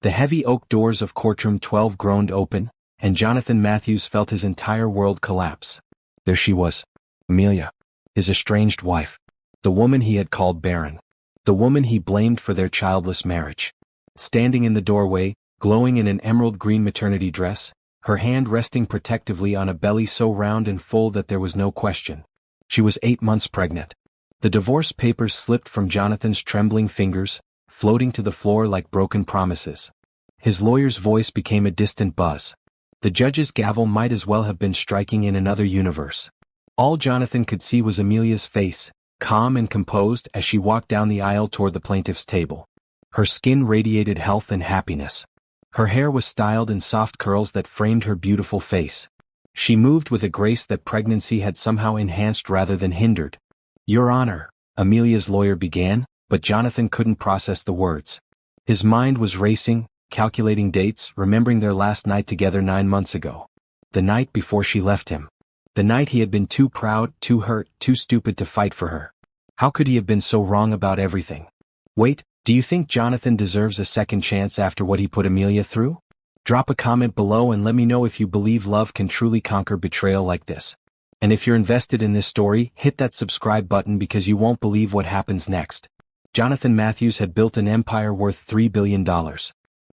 The heavy oak doors of courtroom 12 groaned open, and Jonathan Matthews felt his entire world collapse. There she was, Amelia, his estranged wife, the woman he had called Barren, the woman he blamed for their childless marriage. Standing in the doorway, glowing in an emerald green maternity dress, her hand resting protectively on a belly so round and full that there was no question. She was 8 months pregnant. The divorce papers slipped from Jonathan's trembling fingers, floating to the floor like broken promises. His lawyer's voice became a distant buzz. The judge's gavel might as well have been striking in another universe. All Jonathan could see was Amelia's face, calm and composed as she walked down the aisle toward the plaintiff's table. Her skin radiated health and happiness. Her hair was styled in soft curls that framed her beautiful face. She moved with a grace that pregnancy had somehow enhanced rather than hindered. "Your Honor," Amelia's lawyer began, but Jonathan couldn't process the words. His mind was racing, calculating dates, remembering their last night together 9 months ago. The night before she left him. The night he had been too proud, too hurt, too stupid to fight for her. How could he have been so wrong about everything? Wait, do you think Jonathan deserves a second chance after what he put Amelia through? Drop a comment below and let me know if you believe love can truly conquer betrayal like this. And if you're invested in this story, hit that subscribe button because you won't believe what happens next. Jonathan Matthews had built an empire worth $3 billion.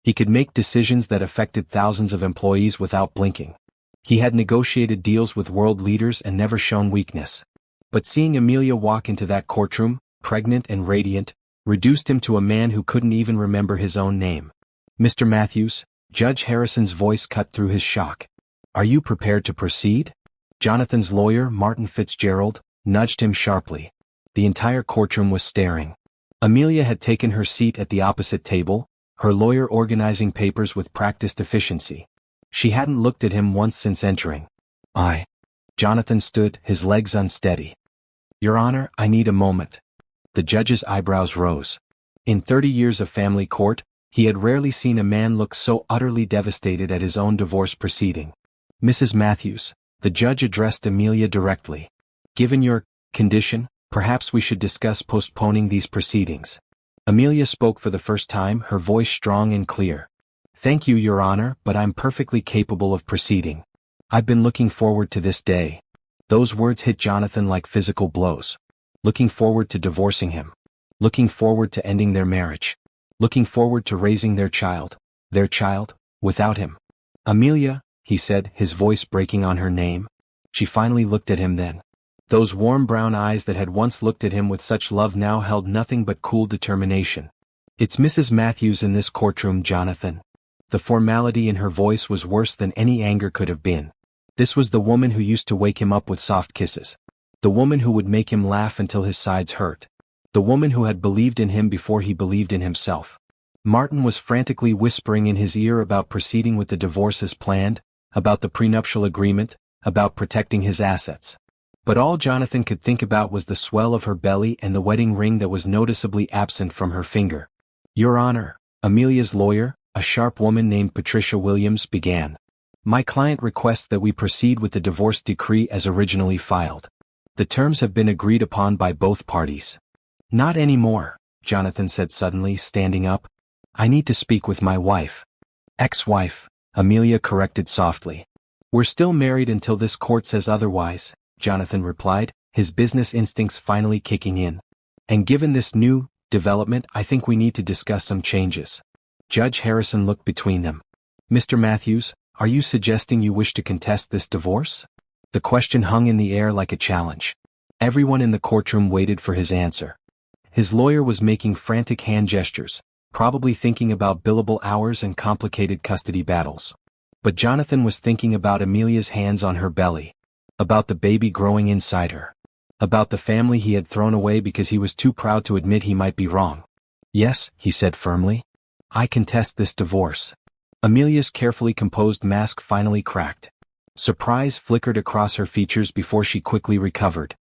He could make decisions that affected thousands of employees without blinking. He had negotiated deals with world leaders and never shown weakness. But seeing Amelia walk into that courtroom, pregnant and radiant, reduced him to a man who couldn't even remember his own name. "Mr. Matthews," Judge Harrison's voice cut through his shock. "Are you prepared to proceed?" Jonathan's lawyer, Martin Fitzgerald, nudged him sharply. The entire courtroom was staring. Amelia had taken her seat at the opposite table, her lawyer organizing papers with practiced efficiency. She hadn't looked at him once since entering. Jonathan stood, his legs unsteady. "Your Honor, I need a moment." The judge's eyebrows rose. In 30 years of family court, he had rarely seen a man look so utterly devastated at his own divorce proceeding. "Mrs. Matthews," the judge addressed Amelia directly. "Given your condition, perhaps we should discuss postponing these proceedings." Amelia spoke for the first time, her voice strong and clear. "Thank you, Your Honor, but I'm perfectly capable of proceeding. I've been looking forward to this day." Those words hit Jonathan like physical blows. Looking forward to divorcing him. Looking forward to ending their marriage. Looking forward to raising their child, without him. "Amelia," he said, his voice breaking on her name. She finally looked at him then. Those warm brown eyes that had once looked at him with such love now held nothing but cool determination. "It's Mrs. Matthews in this courtroom, Jonathan." The formality in her voice was worse than any anger could have been. This was the woman who used to wake him up with soft kisses. The woman who would make him laugh until his sides hurt. The woman who had believed in him before he believed in himself. Martin was frantically whispering in his ear about proceeding with the divorce as planned, about the prenuptial agreement, about protecting his assets. But all Jonathan could think about was the swell of her belly and the wedding ring that was noticeably absent from her finger. "Your Honor," Amelia's lawyer, a sharp woman named Patricia Williams, began. "My client requests that we proceed with the divorce decree as originally filed. The terms have been agreed upon by both parties." "Not anymore," Jonathan said suddenly, standing up. "I need to speak with my wife." "Ex-wife," Amelia corrected softly. "We're still married until this court says otherwise," Jonathan replied, his business instincts finally kicking in. "And given this new development, I think we need to discuss some changes." Judge Harrison looked between them. "Mr. Matthews, are you suggesting you wish to contest this divorce?" The question hung in the air like a challenge. Everyone in the courtroom waited for his answer. His lawyer was making frantic hand gestures, probably thinking about billable hours and complicated custody battles. But Jonathan was thinking about Amelia's hands on her belly, about the baby growing inside her, about the family he had thrown away because he was too proud to admit he might be wrong. "Yes," he said firmly. "I contest this divorce." Amelia's carefully composed mask finally cracked. Surprise flickered across her features before she quickly recovered.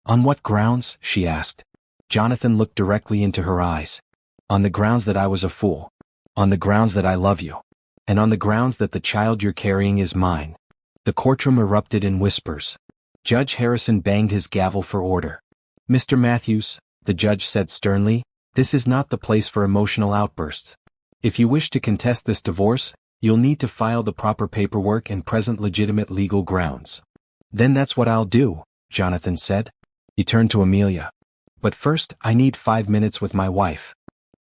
"On what grounds?" she asked. Jonathan looked directly into her eyes. "On the grounds that I was a fool. On the grounds that I love you. And on the grounds that the child you're carrying is mine." The courtroom erupted in whispers. Judge Harrison banged his gavel for order. "Mr. Matthews," the judge said sternly, "this is not the place for emotional outbursts. If you wish to contest this divorce, you'll need to file the proper paperwork and present legitimate legal grounds. Then that's what I'll do, Jonathan said. He turned to Amelia. But first, I need 5 minutes with my wife.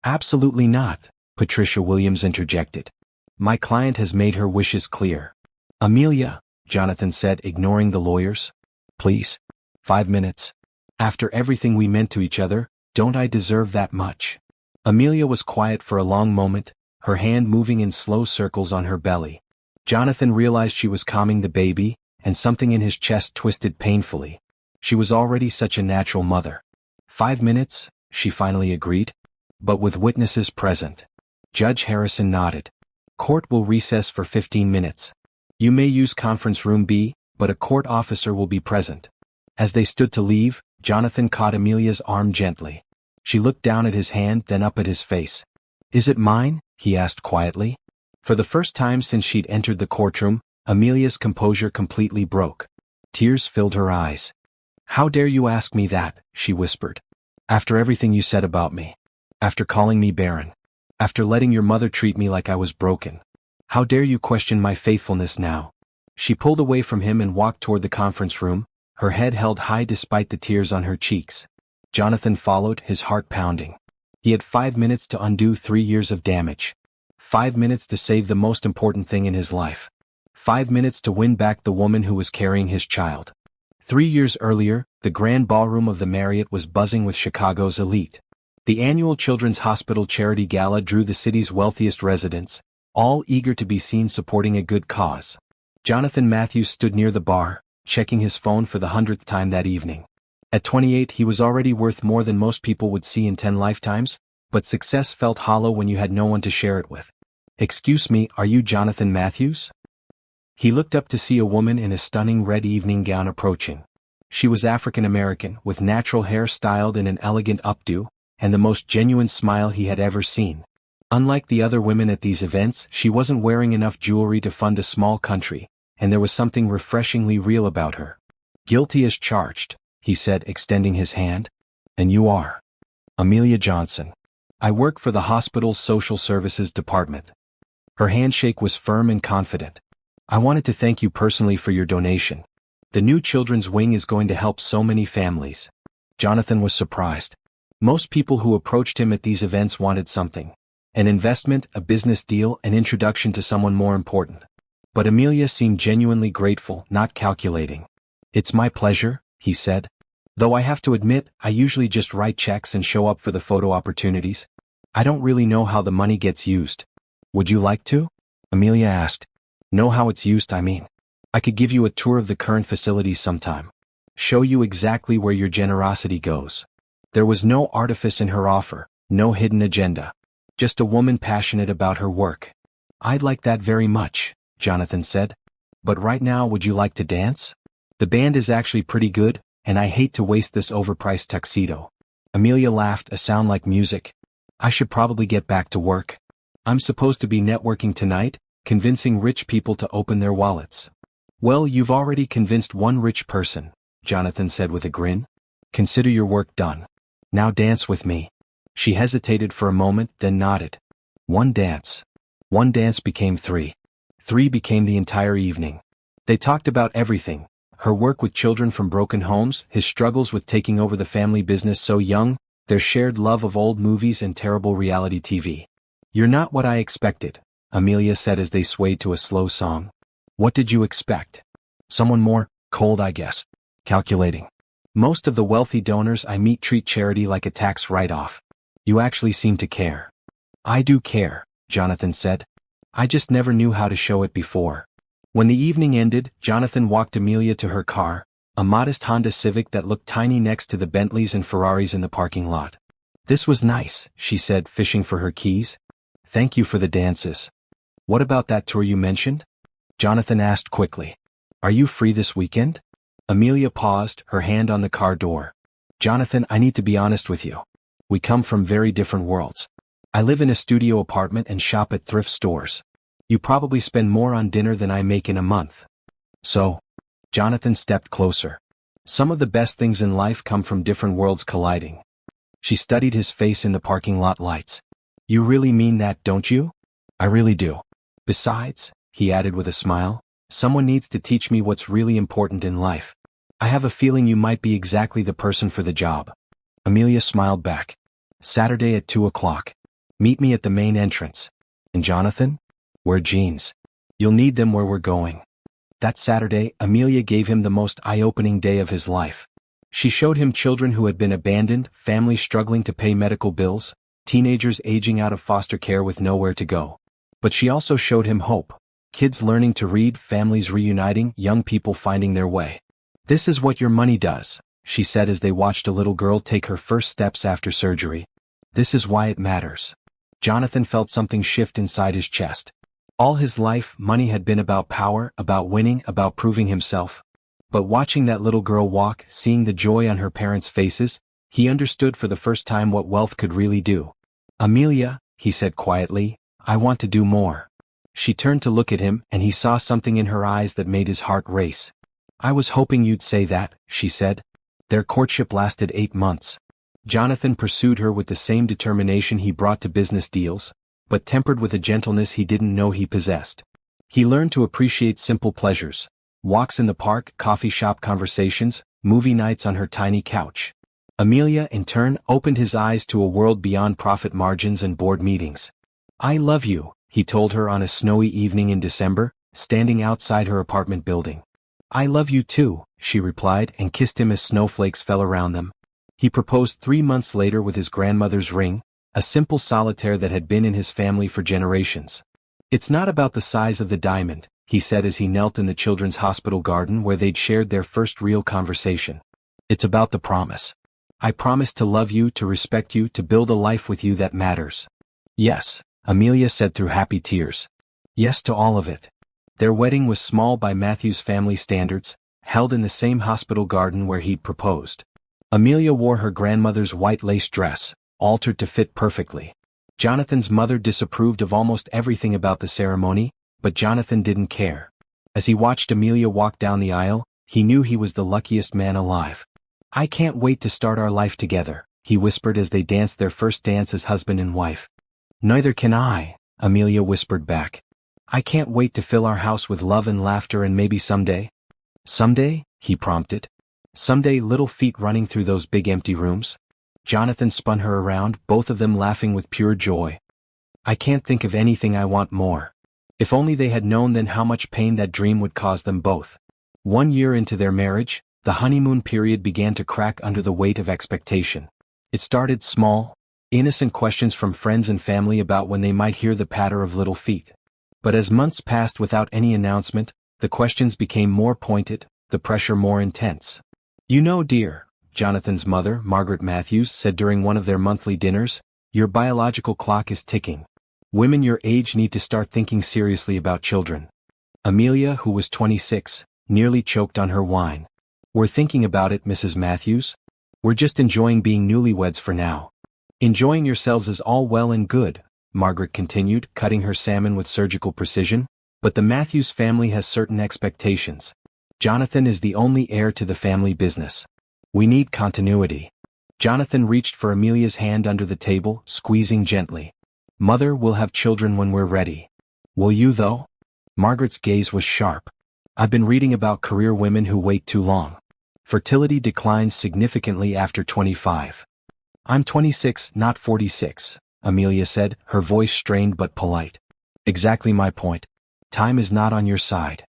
Absolutely not, Patricia Williams interjected. My client has made her wishes clear. Amelia, Jonathan said, ignoring the lawyers. Please. 5 minutes. After everything we meant to each other, don't I deserve that much? Amelia was quiet for a long moment, her hand moving in slow circles on her belly. Jonathan realized she was calming the baby, and something in his chest twisted painfully. She was already such a natural mother. 5 minutes, she finally agreed. But with witnesses present. Judge Harrison nodded. Court will recess for 15 minutes. You may use conference room B, but a court officer will be present. As they stood to leave, Jonathan caught Amelia's arm gently. She looked down at his hand, then up at his face. Is it mine? He asked quietly. For the first time since she'd entered the courtroom, Amelia's composure completely broke. Tears filled her eyes. How dare you ask me that, she whispered. After everything you said about me. After calling me Barren. After letting your mother treat me like I was broken. How dare you question my faithfulness now? She pulled away from him and walked toward the conference room, her head held high despite the tears on her cheeks. Jonathan followed, his heart pounding. He had 5 minutes to undo 3 years of damage. 5 minutes to save the most important thing in his life. 5 minutes to win back the woman who was carrying his child. 3 years earlier, the grand ballroom of the Marriott was buzzing with Chicago's elite. The annual Children's Hospital Charity Gala drew the city's wealthiest residents, all eager to be seen supporting a good cause. Jonathan Matthews stood near the bar, checking his phone for the 100th time that evening. At 28 he was already worth more than most people would see in 10 lifetimes, but success felt hollow when you had no one to share it with. Excuse me, are you Jonathan Matthews? He looked up to see a woman in a stunning red evening gown approaching. She was African American, with natural hair styled in an elegant updo, and the most genuine smile he had ever seen. Unlike the other women at these events, she wasn't wearing enough jewelry to fund a small country, and there was something refreshingly real about her. Guilty as charged, he said, extending his hand. And you are? Amelia Johnson. I work for the hospital's social services department. Her handshake was firm and confident. I wanted to thank you personally for your donation. The new children's wing is going to help so many families. Jonathan was surprised. Most people who approached him at these events wanted something. An investment, a business deal, an introduction to someone more important. But Amelia seemed genuinely grateful, not calculating. It's my pleasure, he said. Though I have to admit, I usually just write checks and show up for the photo opportunities. I don't really know how the money gets used. Would you like to? Amelia asked. Know how it's used, I mean. I could give you a tour of the current facilities sometime. Show you exactly where your generosity goes. There was no artifice in her offer, no hidden agenda. Just a woman passionate about her work. I'd like that very much, Jonathan said. But right now, would you like to dance? The band is actually pretty good, and I hate to waste this overpriced tuxedo. Amelia laughed, a sound like music. I should probably get back to work. I'm supposed to be networking tonight, convincing rich people to open their wallets. Well, you've already convinced one rich person, Jonathan said with a grin. Consider your work done. Now dance with me. She hesitated for a moment, then nodded. One dance. One dance became 3. 3 became the entire evening. They talked about everything. Her work with children from broken homes, his struggles with taking over the family business so young, their shared love of old movies and terrible reality TV. You're not what I expected, Amelia said as they swayed to a slow song. What did you expect? Someone more cold, I guess. Calculating. Most of the wealthy donors I meet treat charity like a tax write-off. You actually seem to care. I do care, Jonathan said. I just never knew how to show it before. When the evening ended, Jonathan walked Amelia to her car, a modest Honda Civic that looked tiny next to the Bentleys and Ferraris in the parking lot. This was nice, she said, fishing for her keys. Thank you for the dances. What about that tour you mentioned? Jonathan asked quickly. Are you free this weekend? Amelia paused, her hand on the car door. Jonathan, I need to be honest with you. We come from very different worlds. I live in a studio apartment and shop at thrift stores. You probably spend more on dinner than I make in a month. So? Jonathan stepped closer. Some of the best things in life come from different worlds colliding. She studied his face in the parking lot lights. You really mean that, don't you? I really do. Besides, he added with a smile, someone needs to teach me what's really important in life. I have a feeling you might be exactly the person for the job. Amelia smiled back. Saturday at 2 o'clock. Meet me at the main entrance. And Jonathan? Wear jeans. You'll need them where we're going. That Saturday, Amelia gave him the most eye-opening day of his life. She showed him children who had been abandoned, families struggling to pay medical bills, teenagers aging out of foster care with nowhere to go. But she also showed him hope. Kids learning to read, families reuniting, young people finding their way. This is what your money does, she said as they watched a little girl take her first steps after surgery. This is why it matters. Jonathan felt something shift inside his chest. All his life, money had been about power, about winning, about proving himself. But watching that little girl walk, seeing the joy on her parents' faces, he understood for the first time what wealth could really do. Amelia, he said quietly, I want to do more. She turned to look at him, and he saw something in her eyes that made his heart race. I was hoping you'd say that, she said. Their courtship lasted 8 months. Jonathan pursued her with the same determination he brought to business deals, but tempered with a gentleness he didn't know he possessed. He learned to appreciate simple pleasures. Walks in the park, coffee shop conversations, movie nights on her tiny couch. Amelia, in turn, opened his eyes to a world beyond profit margins and board meetings. I love you, he told her on a snowy evening in December, standing outside her apartment building. I love you too, she replied and kissed him as snowflakes fell around them. He proposed 3 months later with his grandmother's ring, a simple solitaire that had been in his family for generations. It's not about the size of the diamond, he said as he knelt in the children's hospital garden where they'd shared their first real conversation. It's about the promise. I promise to love you, to respect you, to build a life with you that matters. Yes, Amelia said through happy tears. Yes to all of it. Their wedding was small by Matthew's family standards, held in the same hospital garden where he'd proposed. Amelia wore her grandmother's white lace dress, altered to fit perfectly. Jonathan's mother disapproved of almost everything about the ceremony, but Jonathan didn't care. As he watched Amelia walk down the aisle, he knew he was the luckiest man alive. I can't wait to start our life together, he whispered as they danced their first dance as husband and wife. Neither can I, Amelia whispered back. I can't wait to fill our house with love and laughter and maybe someday. Someday, he prompted. Someday, little feet running through those big empty rooms. Jonathan spun her around, both of them laughing with pure joy. I can't think of anything I want more. If only they had known then how much pain that dream would cause them both. 1 year into their marriage, the honeymoon period began to crack under the weight of expectation. It started small, innocent questions from friends and family about when they might hear the patter of little feet. But as months passed without any announcement, the questions became more pointed, the pressure more intense. You know, dear, Jonathan's mother, Margaret Matthews, said during one of their monthly dinners, your biological clock is ticking. Women your age need to start thinking seriously about children. Amelia, who was 26, nearly choked on her wine. We're thinking about it, Mrs. Matthews. We're just enjoying being newlyweds for now. Enjoying yourselves is all well and good, Margaret continued, cutting her salmon with surgical precision, but the Matthews family has certain expectations. Jonathan is the only heir to the family business. We need continuity. Jonathan reached for Amelia's hand under the table, squeezing gently. Mother, we'll have children when we're ready. Will you though? Margaret's gaze was sharp. I've been reading about career women who wait too long. Fertility declines significantly after 25. I'm 26, not 46, Amelia said, her voice strained but polite. Exactly my point. Time is not on your side.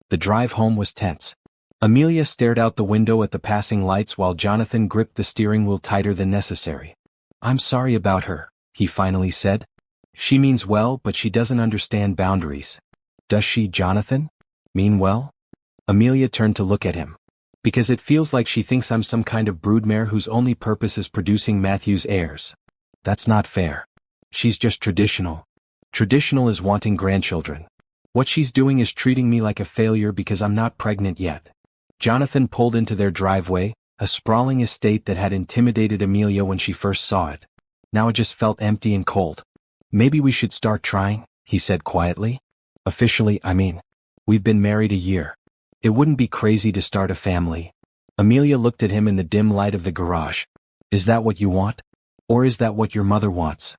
The drive home was tense. Amelia stared out the window at the passing lights while Jonathan gripped the steering wheel tighter than necessary. I'm sorry about her, he finally said. She means well, but she doesn't understand boundaries. Does she, Jonathan? Mean well? Amelia turned to look at him. Because it feels like she thinks I'm some kind of broodmare whose only purpose is producing Matthew's heirs. That's not fair. She's just traditional. Traditional is wanting grandchildren. What she's doing is treating me like a failure because I'm not pregnant yet. Jonathan pulled into their driveway, a sprawling estate that had intimidated Amelia when she first saw it. Now it just felt empty and cold. Maybe we should start trying, he said quietly. Officially, I mean. We've been married a year. It wouldn't be crazy to start a family. Amelia looked at him in the dim light of the garage. Is that what you want? Or is that what your mother wants?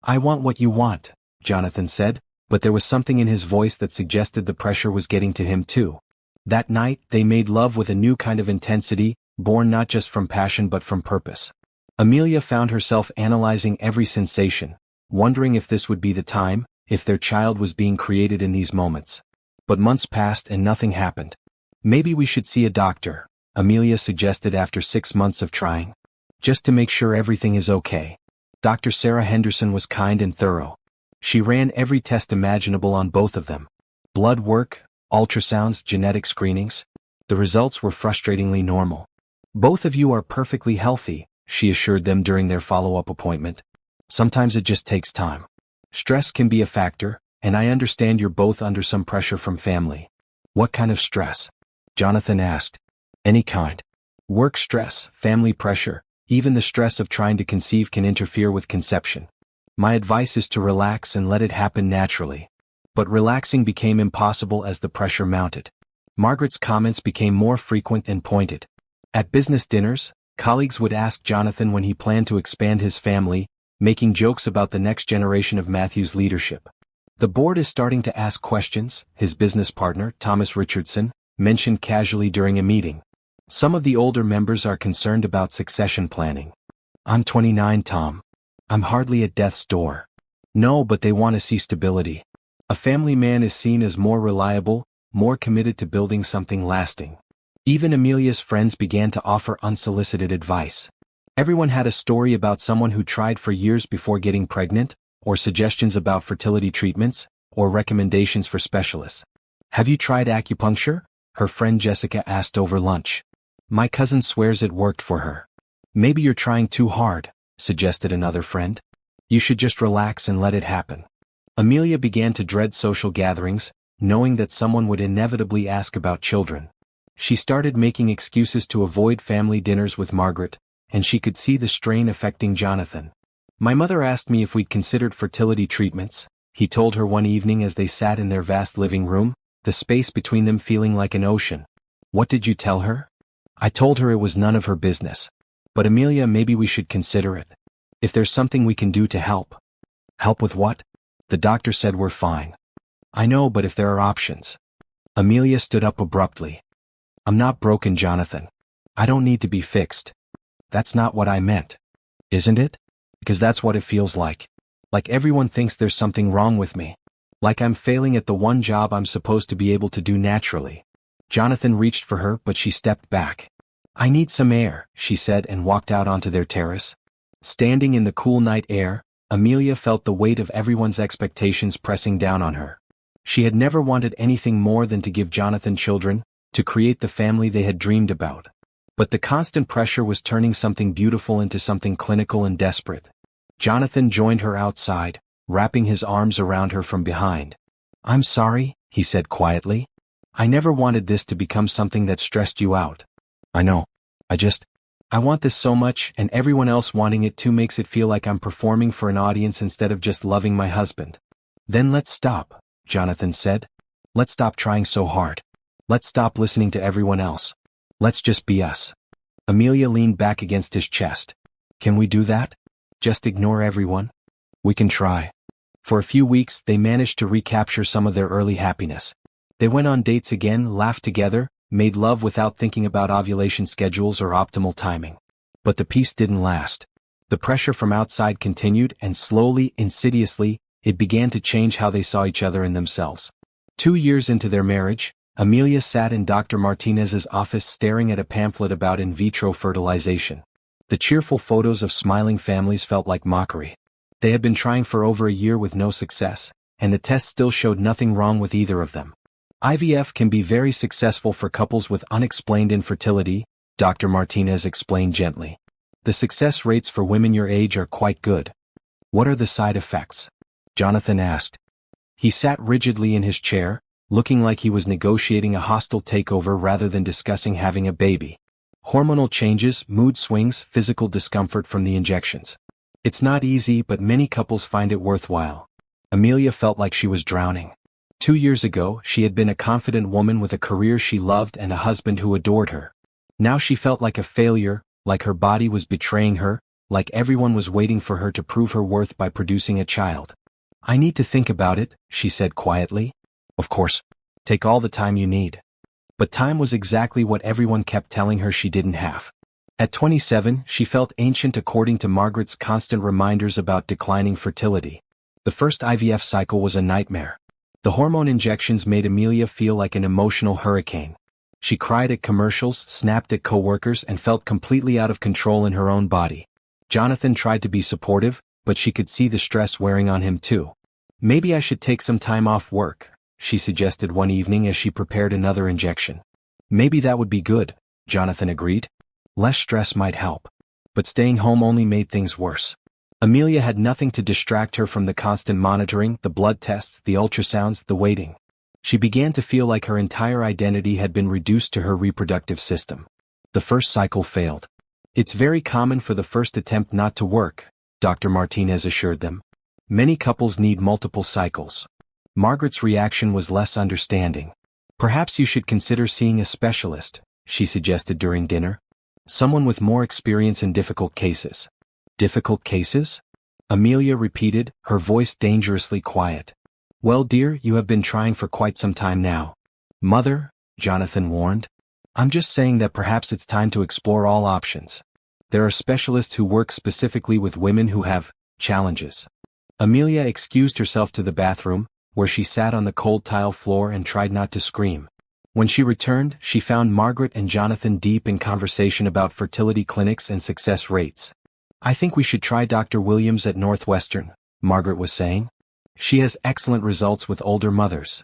"I want what you want," Jonathan said, but there was something in his voice that suggested the pressure was getting to him too. That night, they made love with a new kind of intensity, born not just from passion but from purpose. Amelia found herself analyzing every sensation, wondering if this would be the time, if their child was being created in these moments. But months passed and nothing happened. "Maybe we should see a doctor," Amelia suggested after 6 months of trying. "Just to make sure everything is okay." Dr. Sarah Henderson was kind and thorough. She ran every test imaginable on both of them. Blood work, ultrasounds, genetic screenings. The results were frustratingly normal. "Both of you are perfectly healthy," she assured them during their follow-up appointment. "Sometimes it just takes time. Stress can be a factor, and I understand you're both under some pressure from family." "What kind of stress?" Jonathan asked. "Any kind. Work stress, family pressure, even the stress of trying to conceive can interfere with conception. My advice is to relax and let it happen naturally." But relaxing became impossible as the pressure mounted. Margaret's comments became more frequent and pointed. At business dinners, colleagues would ask Jonathan when he planned to expand his family, making jokes about the next generation of Matthew's leadership. "The board is starting to ask questions," his business partner, Thomas Richardson, mentioned casually during a meeting. "Some of the older members are concerned about succession planning." "I'm 29, Tom. I'm hardly at death's door." "No, but they want to see stability. A family man is seen as more reliable, more committed to building something lasting." Even Amelia's friends began to offer unsolicited advice. Everyone had a story about someone who tried for years before getting pregnant, or suggestions about fertility treatments, or recommendations for specialists. "Have you tried acupuncture?" her friend Jessica asked over lunch. "My cousin swears it worked for her." "Maybe you're trying too hard," suggested another friend. "You should just relax and let it happen." Amelia began to dread social gatherings, knowing that someone would inevitably ask about children. She started making excuses to avoid family dinners with Margaret, and she could see the strain affecting Jonathan. "My mother asked me if we'd considered fertility treatments," he told her one evening as they sat in their vast living room, the space between them feeling like an ocean. "What did you tell her?" "I told her it was none of her business. But Amelia, maybe we should consider it. If there's something we can do to help." "Help with what?" "The doctor said we're fine." "I know, but if there are options." Amelia stood up abruptly. "I'm not broken, Jonathan. I don't need to be fixed." "That's not what I meant." "Isn't it?" "Because that's what it feels like. Like everyone thinks there's something wrong with me. Like I'm failing at the one job I'm supposed to be able to do naturally." Jonathan reached for her, but she stepped back. "I need some air," she said, and walked out onto their terrace. Standing in the cool night air, Amelia felt the weight of everyone's expectations pressing down on her. She had never wanted anything more than to give Jonathan children, to create the family they had dreamed about. But the constant pressure was turning something beautiful into something clinical and desperate. Jonathan joined her outside, wrapping his arms around her from behind. "I'm sorry," he said quietly. "I never wanted this to become something that stressed you out." "I know. I want this so much, and everyone else wanting it too makes it feel like I'm performing for an audience instead of just loving my husband." "Then let's stop," Jonathan said. "Let's stop trying so hard. Let's stop listening to everyone else. Let's just be us." Amelia leaned back against his chest. "Can we do that? Just ignore everyone?" "We can try." For a few weeks, they managed to recapture some of their early happiness. They went on dates again, laughed together, made love without thinking about ovulation schedules or optimal timing. But the peace didn't last. The pressure from outside continued, and slowly, insidiously, it began to change how they saw each other and themselves. 2 years into their marriage, Amelia sat in Dr. Martinez's office staring at a pamphlet about in vitro fertilization. The cheerful photos of smiling families felt like mockery. They had been trying for over a year with no success, and the tests still showed nothing wrong with either of them. "IVF can be very successful for couples with unexplained infertility," Dr. Martinez explained gently. "The success rates for women your age are quite good." "What are the side effects?" Jonathan asked. He sat rigidly in his chair, looking like he was negotiating a hostile takeover rather than discussing having a baby. "Hormonal changes, mood swings, physical discomfort from the injections. It's not easy, but many couples find it worthwhile." Amelia felt like she was drowning. 2 years ago, she had been a confident woman with a career she loved and a husband who adored her. Now she felt like a failure, like her body was betraying her, like everyone was waiting for her to prove her worth by producing a child. I need to think about it, she said quietly. Of course. Take all the time you need. But time was exactly what everyone kept telling her she didn't have. At 27, she felt ancient according to Margaret's constant reminders about declining fertility. The first IVF cycle was a nightmare. The hormone injections made Amelia feel like an emotional hurricane. She cried at commercials, snapped at coworkers, and felt completely out of control in her own body. Jonathan tried to be supportive, but she could see the stress wearing on him too. Maybe I should take some time off work, she suggested one evening as she prepared another injection. Maybe that would be good, Jonathan agreed. Less stress might help. But staying home only made things worse. Amelia had nothing to distract her from the constant monitoring, the blood tests, the ultrasounds, the waiting. She began to feel like her entire identity had been reduced to her reproductive system. The first cycle failed. It's very common for the first attempt not to work, Dr. Martinez assured them. Many couples need multiple cycles. Margaret's reaction was less understanding. Perhaps you should consider seeing a specialist, she suggested during dinner. Someone with more experience in difficult cases. Difficult cases? Amelia repeated, her voice dangerously quiet. Well, dear, you have been trying for quite some time now. Mother, Jonathan warned. I'm just saying that perhaps it's time to explore all options. There are specialists who work specifically with women who have challenges. Amelia excused herself to the bathroom, where she sat on the cold tile floor and tried not to scream. When she returned, she found Margaret and Jonathan deep in conversation about fertility clinics and success rates. I think we should try Dr. Williams at Northwestern, Margaret was saying. She has excellent results with older mothers.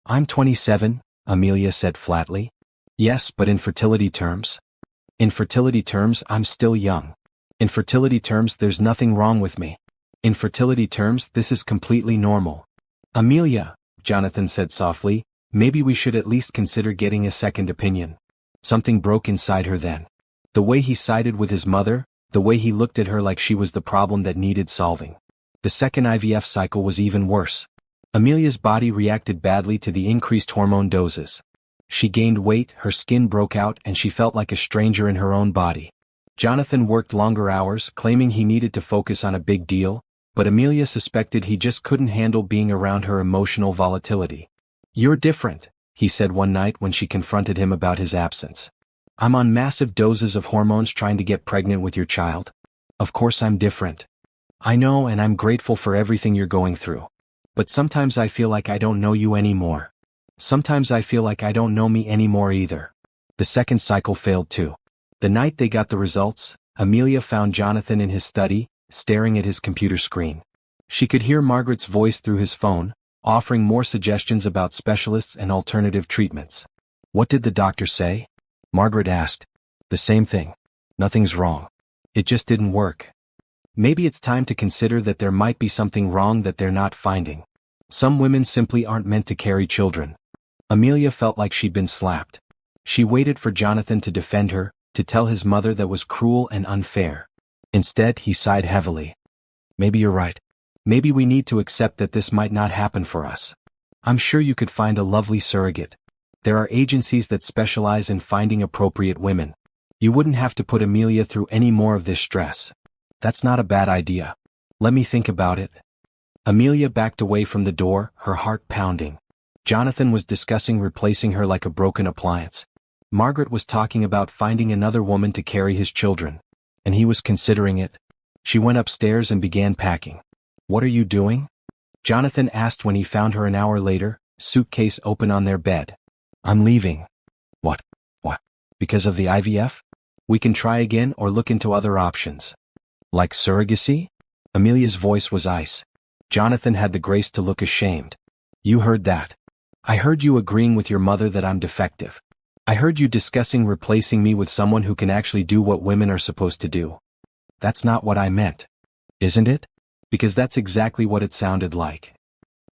I'm 27, Amelia said flatly. Yes, but in fertility terms. In fertility terms, I'm still young. In fertility terms, there's nothing wrong with me. In fertility terms, this is completely normal. Amelia, Jonathan said softly, maybe we should at least consider getting a second opinion. Something broke inside her then. The way he sided with his mother, the way he looked at her like she was the problem that needed solving. The second IVF cycle was even worse. Amelia's body reacted badly to the increased hormone doses. She gained weight, her skin broke out, and she felt like a stranger in her own body. Jonathan worked longer hours, claiming he needed to focus on a big deal, but Amelia suspected he just couldn't handle being around her emotional volatility. You're different, he said one night when she confronted him about his absence. I'm on massive doses of hormones trying to get pregnant with your child. Of course I'm different. I know, and I'm grateful for everything you're going through. But sometimes I feel like I don't know you anymore. Sometimes I feel like I don't know me anymore either. The second cycle failed too. The night they got the results, Amelia found Jonathan in his study, staring at his computer screen. She could hear Margaret's voice through his phone, offering more suggestions about specialists and alternative treatments. What did the doctor say? Margaret asked. The same thing. Nothing's wrong. It just didn't work. Maybe it's time to consider that there might be something wrong that they're not finding. Some women simply aren't meant to carry children. Amelia felt like she'd been slapped. She waited for Jonathan to defend her, to tell his mother that was cruel and unfair. Instead, he sighed heavily. Maybe you're right. Maybe we need to accept that this might not happen for us. I'm sure you could find a lovely surrogate. There are agencies that specialize in finding appropriate women. You wouldn't have to put Amelia through any more of this stress. That's not a bad idea. Let me think about it. Amelia backed away from the door, her heart pounding. Jonathan was discussing replacing her like a broken appliance. Margaret was talking about finding another woman to carry his children. And he was considering it. She went upstairs and began packing. What are you doing? Jonathan asked when he found her an hour later, suitcase open on their bed. I'm leaving. What? Because of the IVF? We can try again or look into other options. Like surrogacy? Amelia's voice was ice. Jonathan had the grace to look ashamed. You heard that. I heard you agreeing with your mother that I'm defective. I heard you discussing replacing me with someone who can actually do what women are supposed to do. That's not what I meant. Isn't it? Because that's exactly what it sounded like.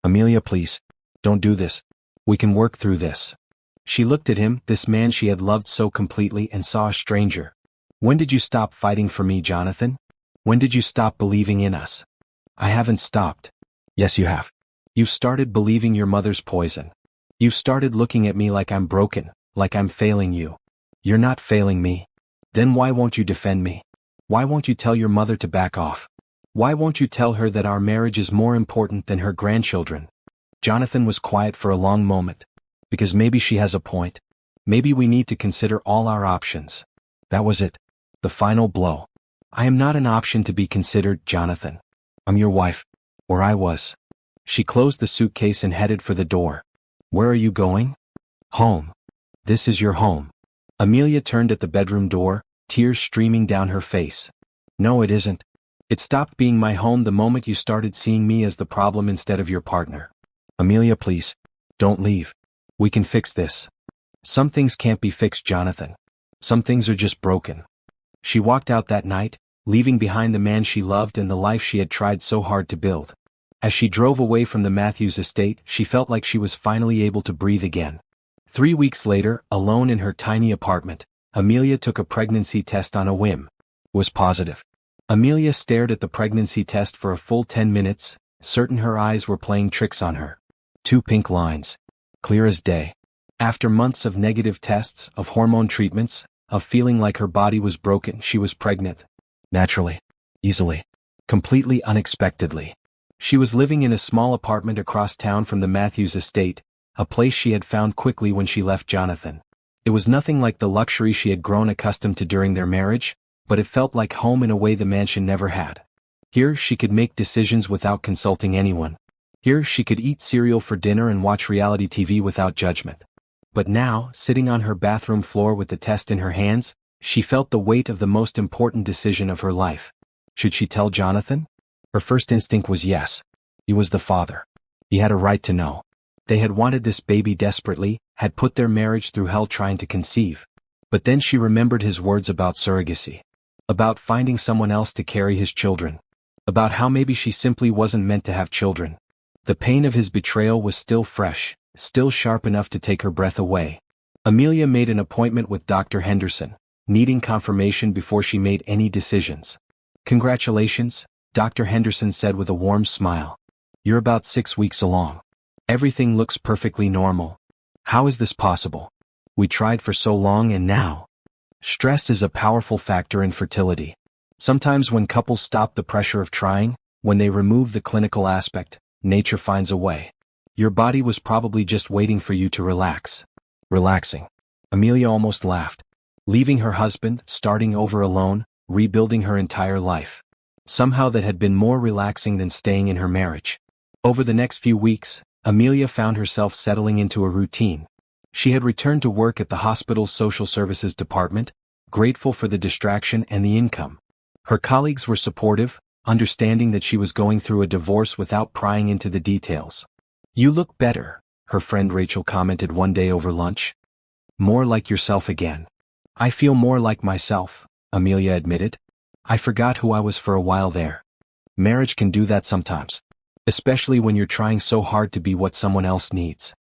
Amelia, please. Don't do this. We can work through this. She looked at him, this man she had loved so completely, and saw a stranger. When did you stop fighting for me, Jonathan? When did you stop believing in us? I haven't stopped. Yes, you have. You've started believing your mother's poison. You've started looking at me like I'm broken, like I'm failing you. You're not failing me. Then why won't you defend me? Why won't you tell your mother to back off? Why won't you tell her that our marriage is more important than her grandchildren? Jonathan was quiet for a long moment. Because maybe she has a point. Maybe we need to consider all our options. That was it. The final blow. I am not an option to be considered, Jonathan. I'm your wife. Or I was. She closed the suitcase and headed for the door. Where are you going? Home. This is your home. Amelia turned at the bedroom door, tears streaming down her face. No, it isn't. It stopped being my home the moment you started seeing me as the problem instead of your partner. Amelia, please. Don't leave. We can fix this. Some things can't be fixed, Jonathan. Some things are just broken. She walked out that night, leaving behind the man she loved and the life she had tried so hard to build. As she drove away from the Matthews estate, she felt like she was finally able to breathe again. 3 weeks later, alone in her tiny apartment, Amelia took a pregnancy test on a whim. It was positive. Amelia stared at the pregnancy test for a full 10 minutes, certain her eyes were playing tricks on her. 2 pink lines. Clear as day. After months of negative tests, of hormone treatments, of feeling like her body was broken, she was pregnant. Naturally. Easily. Completely unexpectedly. She was living in a small apartment across town from the Matthews estate, a place she had found quickly when she left Jonathan. It was nothing like the luxury she had grown accustomed to during their marriage, but it felt like home in a way the mansion never had. Here she could make decisions without consulting anyone. Here she could eat cereal for dinner and watch reality TV without judgment. But now, sitting on her bathroom floor with the test in her hands, she felt the weight of the most important decision of her life. Should she tell Jonathan? Her first instinct was yes. He was the father. He had a right to know. They had wanted this baby desperately, had put their marriage through hell trying to conceive. But then she remembered his words about surrogacy. About finding someone else to carry his children. About how maybe she simply wasn't meant to have children. The pain of his betrayal was still fresh, still sharp enough to take her breath away. Amelia made an appointment with Dr. Henderson, needing confirmation before she made any decisions. Congratulations, Dr. Henderson said with a warm smile. You're about 6 weeks along. Everything looks perfectly normal. How is this possible? We tried for so long and now. Stress is a powerful factor in fertility. Sometimes when couples stop the pressure of trying, when they remove the clinical aspect, nature finds a way. Your body was probably just waiting for you to relax. Relaxing. Amelia almost laughed. Leaving her husband, starting over alone, rebuilding her entire life. Somehow that had been more relaxing than staying in her marriage. Over the next few weeks, Amelia found herself settling into a routine. She had returned to work at the hospital's social services department, grateful for the distraction and the income. Her colleagues were supportive, understanding that she was going through a divorce without prying into the details. You look better, her friend Rachel commented one day over lunch. More like yourself again. I feel more like myself, Amelia admitted. I forgot who I was for a while there. Marriage can do that sometimes. Especially when you're trying so hard to be what someone else needs.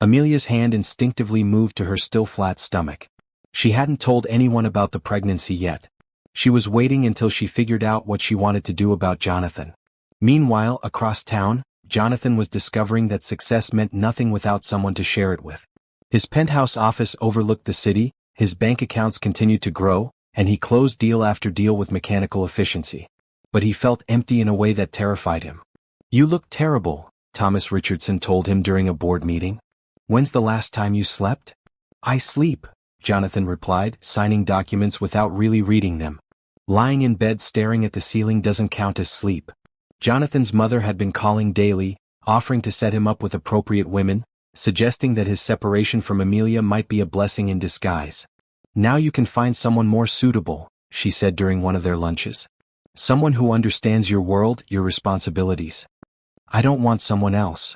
Amelia's hand instinctively moved to her still flat stomach. She hadn't told anyone about the pregnancy yet. She was waiting until she figured out what she wanted to do about Jonathan. Meanwhile, across town, Jonathan was discovering that success meant nothing without someone to share it with. His penthouse office overlooked the city, his bank accounts continued to grow, and he closed deal after deal with mechanical efficiency. But he felt empty in a way that terrified him. You look terrible, Thomas Richardson told him during a board meeting. When's the last time you slept? I sleep, Jonathan replied, signing documents without really reading them. Lying in bed staring at the ceiling doesn't count as sleep. Jonathan's mother had been calling daily, offering to set him up with appropriate women, suggesting that his separation from Amelia might be a blessing in disguise. Now you can find someone more suitable, she said during one of their lunches. Someone who understands your world, your responsibilities. I don't want someone else.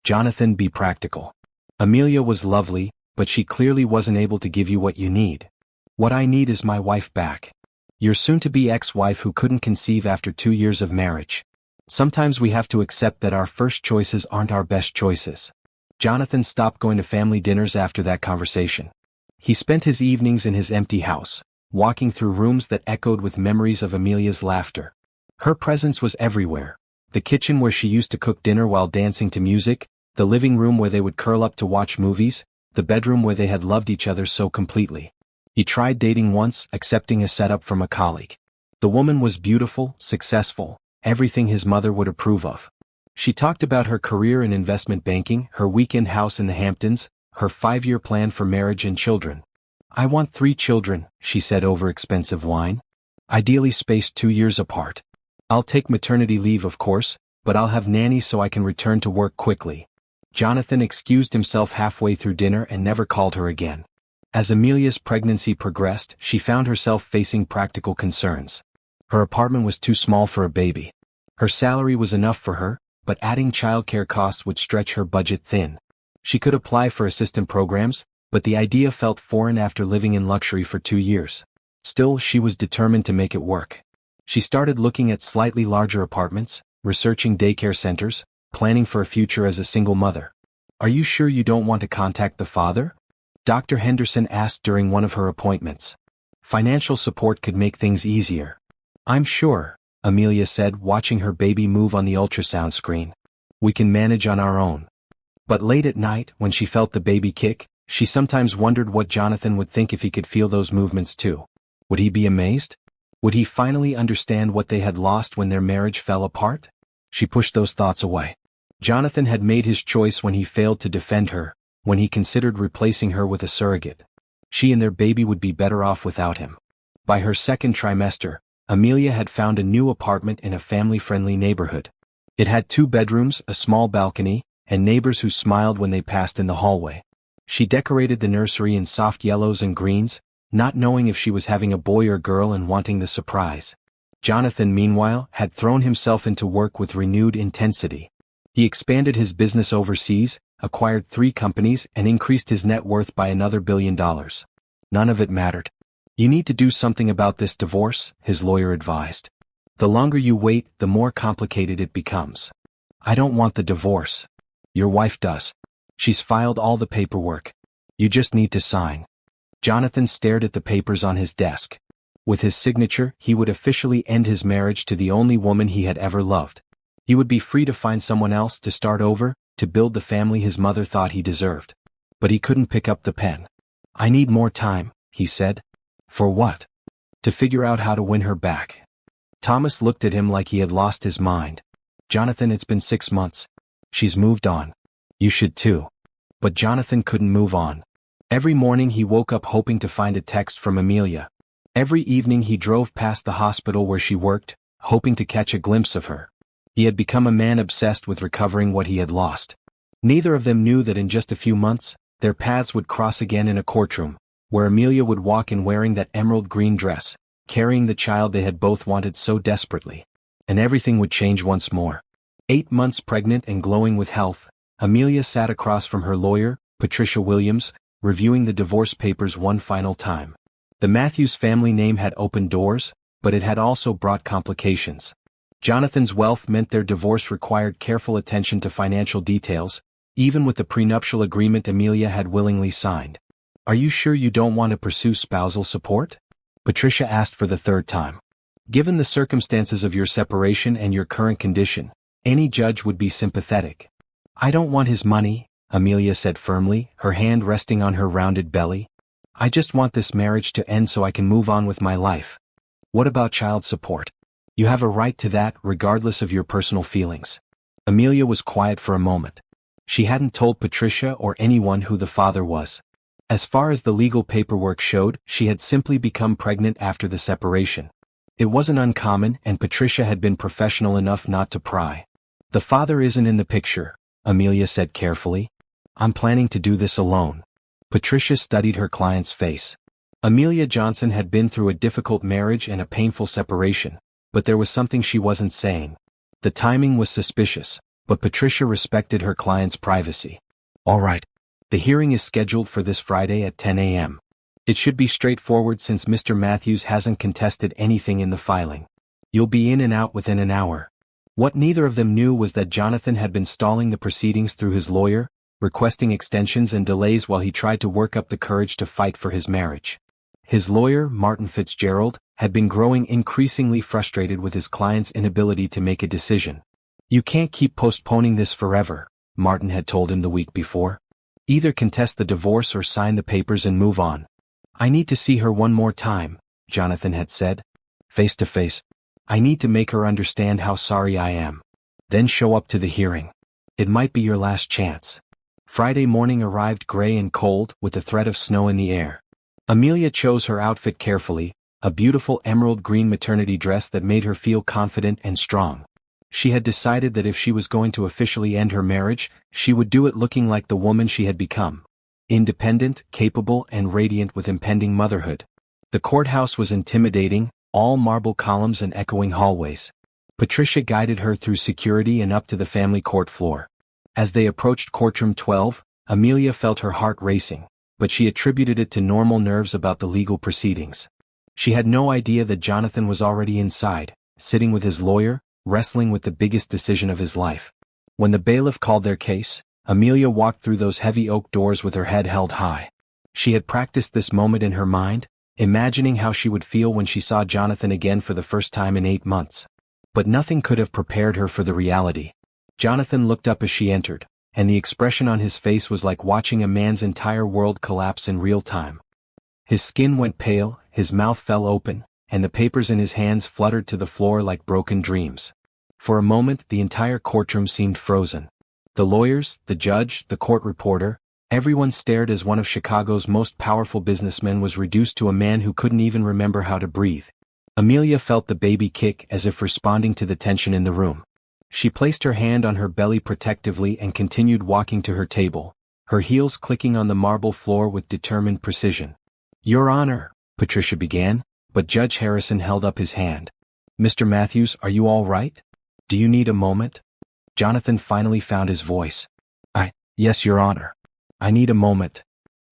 Jonathan, be practical. Amelia was lovely, but she clearly wasn't able to give you what you need. What I need is my wife back. Your soon-to-be ex-wife who couldn't conceive after 2 years of marriage. Sometimes we have to accept that our first choices aren't our best choices. Jonathan stopped going to family dinners after that conversation. He spent his evenings in his empty house, walking through rooms that echoed with memories of Amelia's laughter. Her presence was everywhere. The kitchen where she used to cook dinner while dancing to music, the living room where they would curl up to watch movies, the bedroom where they had loved each other so completely. He tried dating once, accepting a setup from a colleague. The woman was beautiful, successful, everything his mother would approve of. She talked about her career in investment banking, her weekend house in the Hamptons, her 5-year plan for marriage and children. "I want 3 children," she said over expensive wine. "Ideally spaced 2 years apart. I'll take maternity leave of course, but I'll have nannies so I can return to work quickly." Jonathan excused himself halfway through dinner and never called her again. As Amelia's pregnancy progressed, she found herself facing practical concerns. Her apartment was too small for a baby. Her salary was enough for her, but adding childcare costs would stretch her budget thin. She could apply for assistant programs, but the idea felt foreign after living in luxury for 2 years. Still, she was determined to make it work. She started looking at slightly larger apartments, researching daycare centers, planning for a future as a single mother. "Are you sure you don't want to contact the father?" Dr. Henderson asked during one of her appointments. "Financial support could make things easier." "I'm sure," Amelia said, watching her baby move on the ultrasound screen. "We can manage on our own." But late at night, when she felt the baby kick, she sometimes wondered what Jonathan would think if he could feel those movements too. Would he be amazed? Would he finally understand what they had lost when their marriage fell apart? She pushed those thoughts away. Jonathan had made his choice when he failed to defend her, when he considered replacing her with a surrogate. She and their baby would be better off without him. By her second trimester, Amelia had found a new apartment in a family-friendly neighborhood. It had 2 bedrooms, a small balcony, and neighbors who smiled when they passed in the hallway. She decorated the nursery in soft yellows and greens, not knowing if she was having a boy or girl and wanting the surprise. Jonathan, meanwhile, had thrown himself into work with renewed intensity. He expanded his business overseas, acquired 3 companies, and increased his net worth by another $1 billion. None of it mattered. "You need to do something about this divorce," his lawyer advised. "The longer you wait, the more complicated it becomes." "I don't want the divorce." "Your wife does. She's filed all the paperwork. You just need to sign." Jonathan stared at the papers on his desk. With his signature, he would officially end his marriage to the only woman he had ever loved. He would be free to find someone else, to start over, to build the family his mother thought he deserved. But he couldn't pick up the pen. "I need more time," he said. "For what?" "To figure out how to win her back." Thomas looked at him like he had lost his mind. "Jonathan, it's been 6 months. She's moved on. You should too." But Jonathan couldn't move on. Every morning he woke up hoping to find a text from Amelia. Every evening he drove past the hospital where she worked, hoping to catch a glimpse of her. He had become a man obsessed with recovering what he had lost. Neither of them knew that in just a few months, their paths would cross again in a courtroom, where Amelia would walk in wearing that emerald green dress, carrying the child they had both wanted so desperately. And everything would change once more. 8 months pregnant and glowing with health, Amelia sat across from her lawyer, Patricia Williams, reviewing the divorce papers one final time. The Matthews family name had opened doors, but it had also brought complications. Jonathan's wealth meant their divorce required careful attention to financial details, even with the prenuptial agreement Amelia had willingly signed. "Are you sure you don't want to pursue spousal support?" Patricia asked for the 3rd time. "Given the circumstances of your separation and your current condition, any judge would be sympathetic." "I don't want his money," Amelia said firmly, her hand resting on her rounded belly. "I just want this marriage to end so I can move on with my life." "What about child support?" "You have a right to that, regardless of your personal feelings." Amelia was quiet for a moment. She hadn't told Patricia or anyone who the father was. As far as the legal paperwork showed, she had simply become pregnant after the separation. It wasn't uncommon, and Patricia had been professional enough not to pry. "The father isn't in the picture," Amelia said carefully. "I'm planning to do this alone." Patricia studied her client's face. Amelia Johnson had been through a difficult marriage and a painful separation, but there was something she wasn't saying. The timing was suspicious, but Patricia respected her client's privacy. "All right. The hearing is scheduled for this Friday at 10 a.m. It should be straightforward since Mr. Matthews hasn't contested anything in the filing. You'll be in and out within an hour." What neither of them knew was that Jonathan had been stalling the proceedings through his lawyer, requesting extensions and delays while he tried to work up the courage to fight for his marriage. His lawyer, Martin Fitzgerald, had been growing increasingly frustrated with his client's inability to make a decision. "You can't keep postponing this forever," Martin had told him the week before. "Either contest the divorce or sign the papers and move on." "I need to see her one more time," Jonathan had said. face to face. I need to make her understand how sorry I am. Then show up to the hearing. It might be your last chance. Friday morning arrived gray and cold, with the threat of snow in the air. Amelia chose her outfit carefully, a beautiful emerald green maternity dress that made her feel confident and strong. She had decided that if she was going to officially end her marriage, she would do it looking like the woman she had become. Independent, capable, and radiant with impending motherhood. The courthouse was intimidating, all marble columns and echoing hallways. Patricia guided her through security and up to the family court floor. As they approached courtroom 12, Amelia felt her heart racing, but she attributed it to normal nerves about the legal proceedings. She had no idea that Jonathan was already inside, sitting with his lawyer, wrestling with the biggest decision of his life. When the bailiff called their case, Amelia walked through those heavy oak doors with her head held high. She had practiced this moment in her mind, imagining how she would feel when she saw Jonathan again for the first time in 8 months. But nothing could have prepared her for the reality. Jonathan looked up as she entered, and the expression on his face was like watching a man's entire world collapse in real time. His skin went pale, his mouth fell open, and the papers in his hands fluttered to the floor like broken dreams. For a moment, the entire courtroom seemed frozen. The lawyers, the judge, the court reporter, everyone stared as one of Chicago's most powerful businessmen was reduced to a man who couldn't even remember how to breathe. Amelia felt the baby kick as if responding to the tension in the room. She placed her hand on her belly protectively and continued walking to her table, her heels clicking on the marble floor with determined precision. "Your Honor," Patricia began, but Judge Harrison held up his hand. "Mr. Matthews, are you all right? Do you need a moment?" Jonathan finally found his voice. Yes, Your Honor. I need a moment."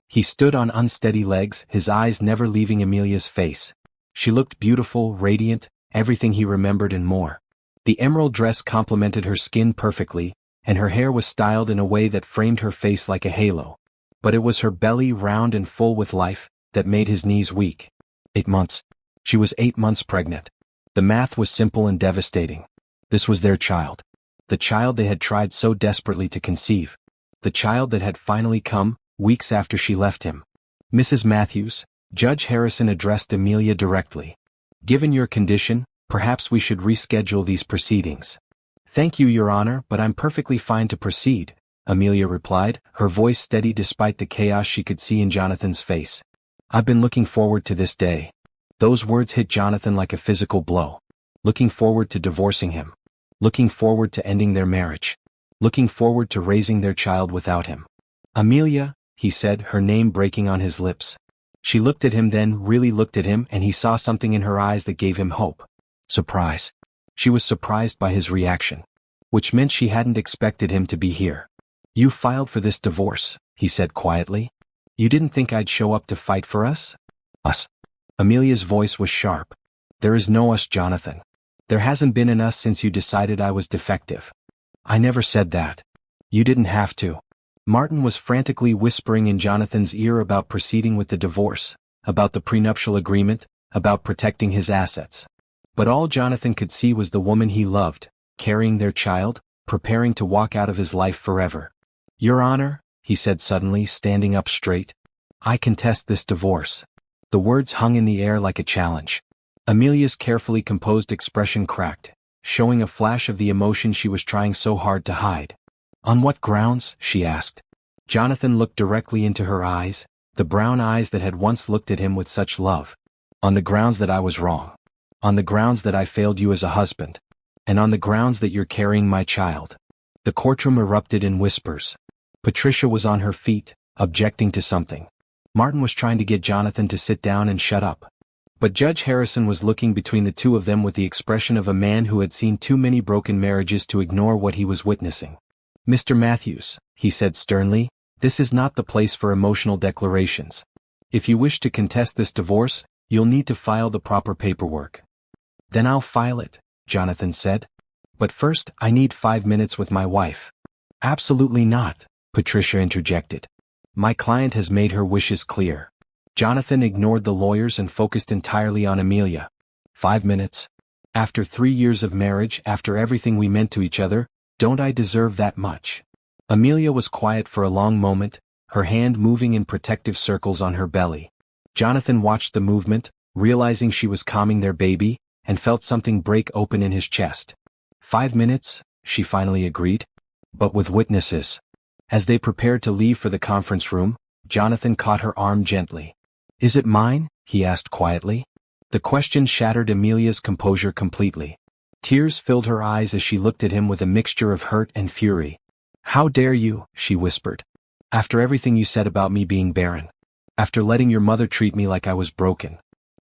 He stood on unsteady legs, his eyes never leaving Amelia's face. She looked beautiful, radiant, everything he remembered and more. The emerald dress complemented her skin perfectly, and her hair was styled in a way that framed her face like a halo. But it was her belly, round and full with life, that made his knees weak. 8 months. She was 8 months pregnant. The math was simple and devastating. This was their child. The child they had tried so desperately to conceive. The child that had finally come, weeks after she left him. "Mrs. Matthews," Judge Harrison addressed Amelia directly. "Given your condition, perhaps we should reschedule these proceedings." "Thank you, Your Honor, but I'm perfectly fine to proceed," Amelia replied, her voice steady despite the chaos she could see in Jonathan's face. "I've been looking forward to this day." Those words hit Jonathan like a physical blow. Looking forward to divorcing him. Looking forward to ending their marriage. Looking forward to raising their child without him. "Amelia," he said, her name breaking on his lips. She looked at him, then really looked at him, and he saw something in her eyes that gave him hope. Surprise. She was surprised by his reaction. Which meant she hadn't expected him to be here. "You filed for this divorce," he said quietly. "You didn't think I'd show up to fight for us?" "Us?" Amelia's voice was sharp. "There is no us, Jonathan. There hasn't been an us since you decided I was defective." "I never said that." "You didn't have to." Martin was frantically whispering in Jonathan's ear about proceeding with the divorce, about the prenuptial agreement, about protecting his assets. But all Jonathan could see was the woman he loved, carrying their child, preparing to walk out of his life forever. "Your Honor," he said suddenly, standing up straight, "I contest this divorce." The words hung in the air like a challenge. Amelia's carefully composed expression cracked, showing a flash of the emotion she was trying so hard to hide. "On what grounds?" she asked. Jonathan looked directly into her eyes, the brown eyes that had once looked at him with such love. "On the grounds that I was wrong. On the grounds that I failed you as a husband. And on the grounds that you're carrying my child." The courtroom erupted in whispers. Patricia was on her feet, objecting to something. Martin was trying to get Jonathan to sit down and shut up. But Judge Harrison was looking between the two of them with the expression of a man who had seen too many broken marriages to ignore what he was witnessing. "Mr. Matthews," he said sternly, "this is not the place for emotional declarations. If you wish to contest this divorce, you'll need to file the proper paperwork." "Then I'll file it," Jonathan said. "But first, I need 5 minutes with my wife." "Absolutely not," Patricia interjected. "My client has made her wishes clear." Jonathan ignored the lawyers and focused entirely on Amelia. 5 minutes? After 3 years of marriage, after everything we meant to each other, don't I deserve that much? Amelia was quiet for a long moment, her hand moving in protective circles on her belly. Jonathan watched the movement, realizing she was calming their baby, and felt something break open in his chest. 5 minutes, she finally agreed. But with witnesses. As they prepared to leave for the conference room, Jonathan caught her arm gently. "Is it mine?" he asked quietly. The question shattered Amelia's composure completely. Tears filled her eyes as she looked at him with a mixture of hurt and fury. "How dare you?" she whispered. "After everything you said about me being barren. After letting your mother treat me like I was broken.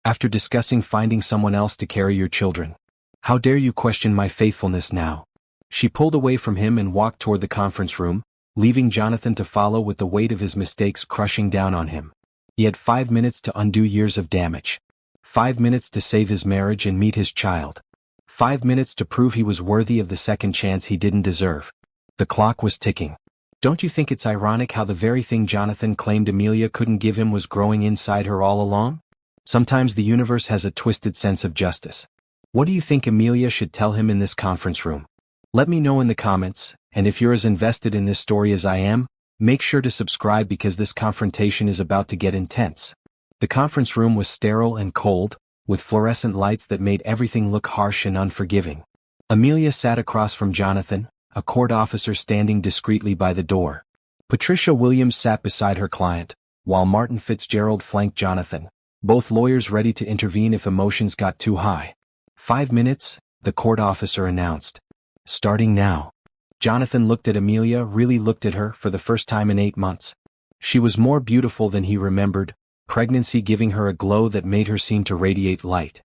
After discussing finding someone else to carry your children. How dare you question my faithfulness now?" She pulled away from him and walked toward the conference room, leaving Jonathan to follow with the weight of his mistakes crushing down on him. He had 5 minutes to undo years of damage. 5 minutes to save his marriage and meet his child. 5 minutes to prove he was worthy of the second chance he didn't deserve. The clock was ticking. Don't you think it's ironic how the very thing Jonathan claimed Amelia couldn't give him was growing inside her all along? Sometimes the universe has a twisted sense of justice. What do you think Amelia should tell him in this conference room? Let me know in the comments, and if you're as invested in this story as I am, make sure to subscribe because this confrontation is about to get intense. The conference room was sterile and cold, with fluorescent lights that made everything look harsh and unforgiving. Amelia sat across from Jonathan, a court officer standing discreetly by the door. Patricia Williams sat beside her client, while Martin Fitzgerald flanked Jonathan, both lawyers ready to intervene if emotions got too high. 5 minutes, the court officer announced. Starting now. Jonathan looked at Amelia, really looked at her for the first time in 8 months. She was more beautiful than he remembered, pregnancy giving her a glow that made her seem to radiate light.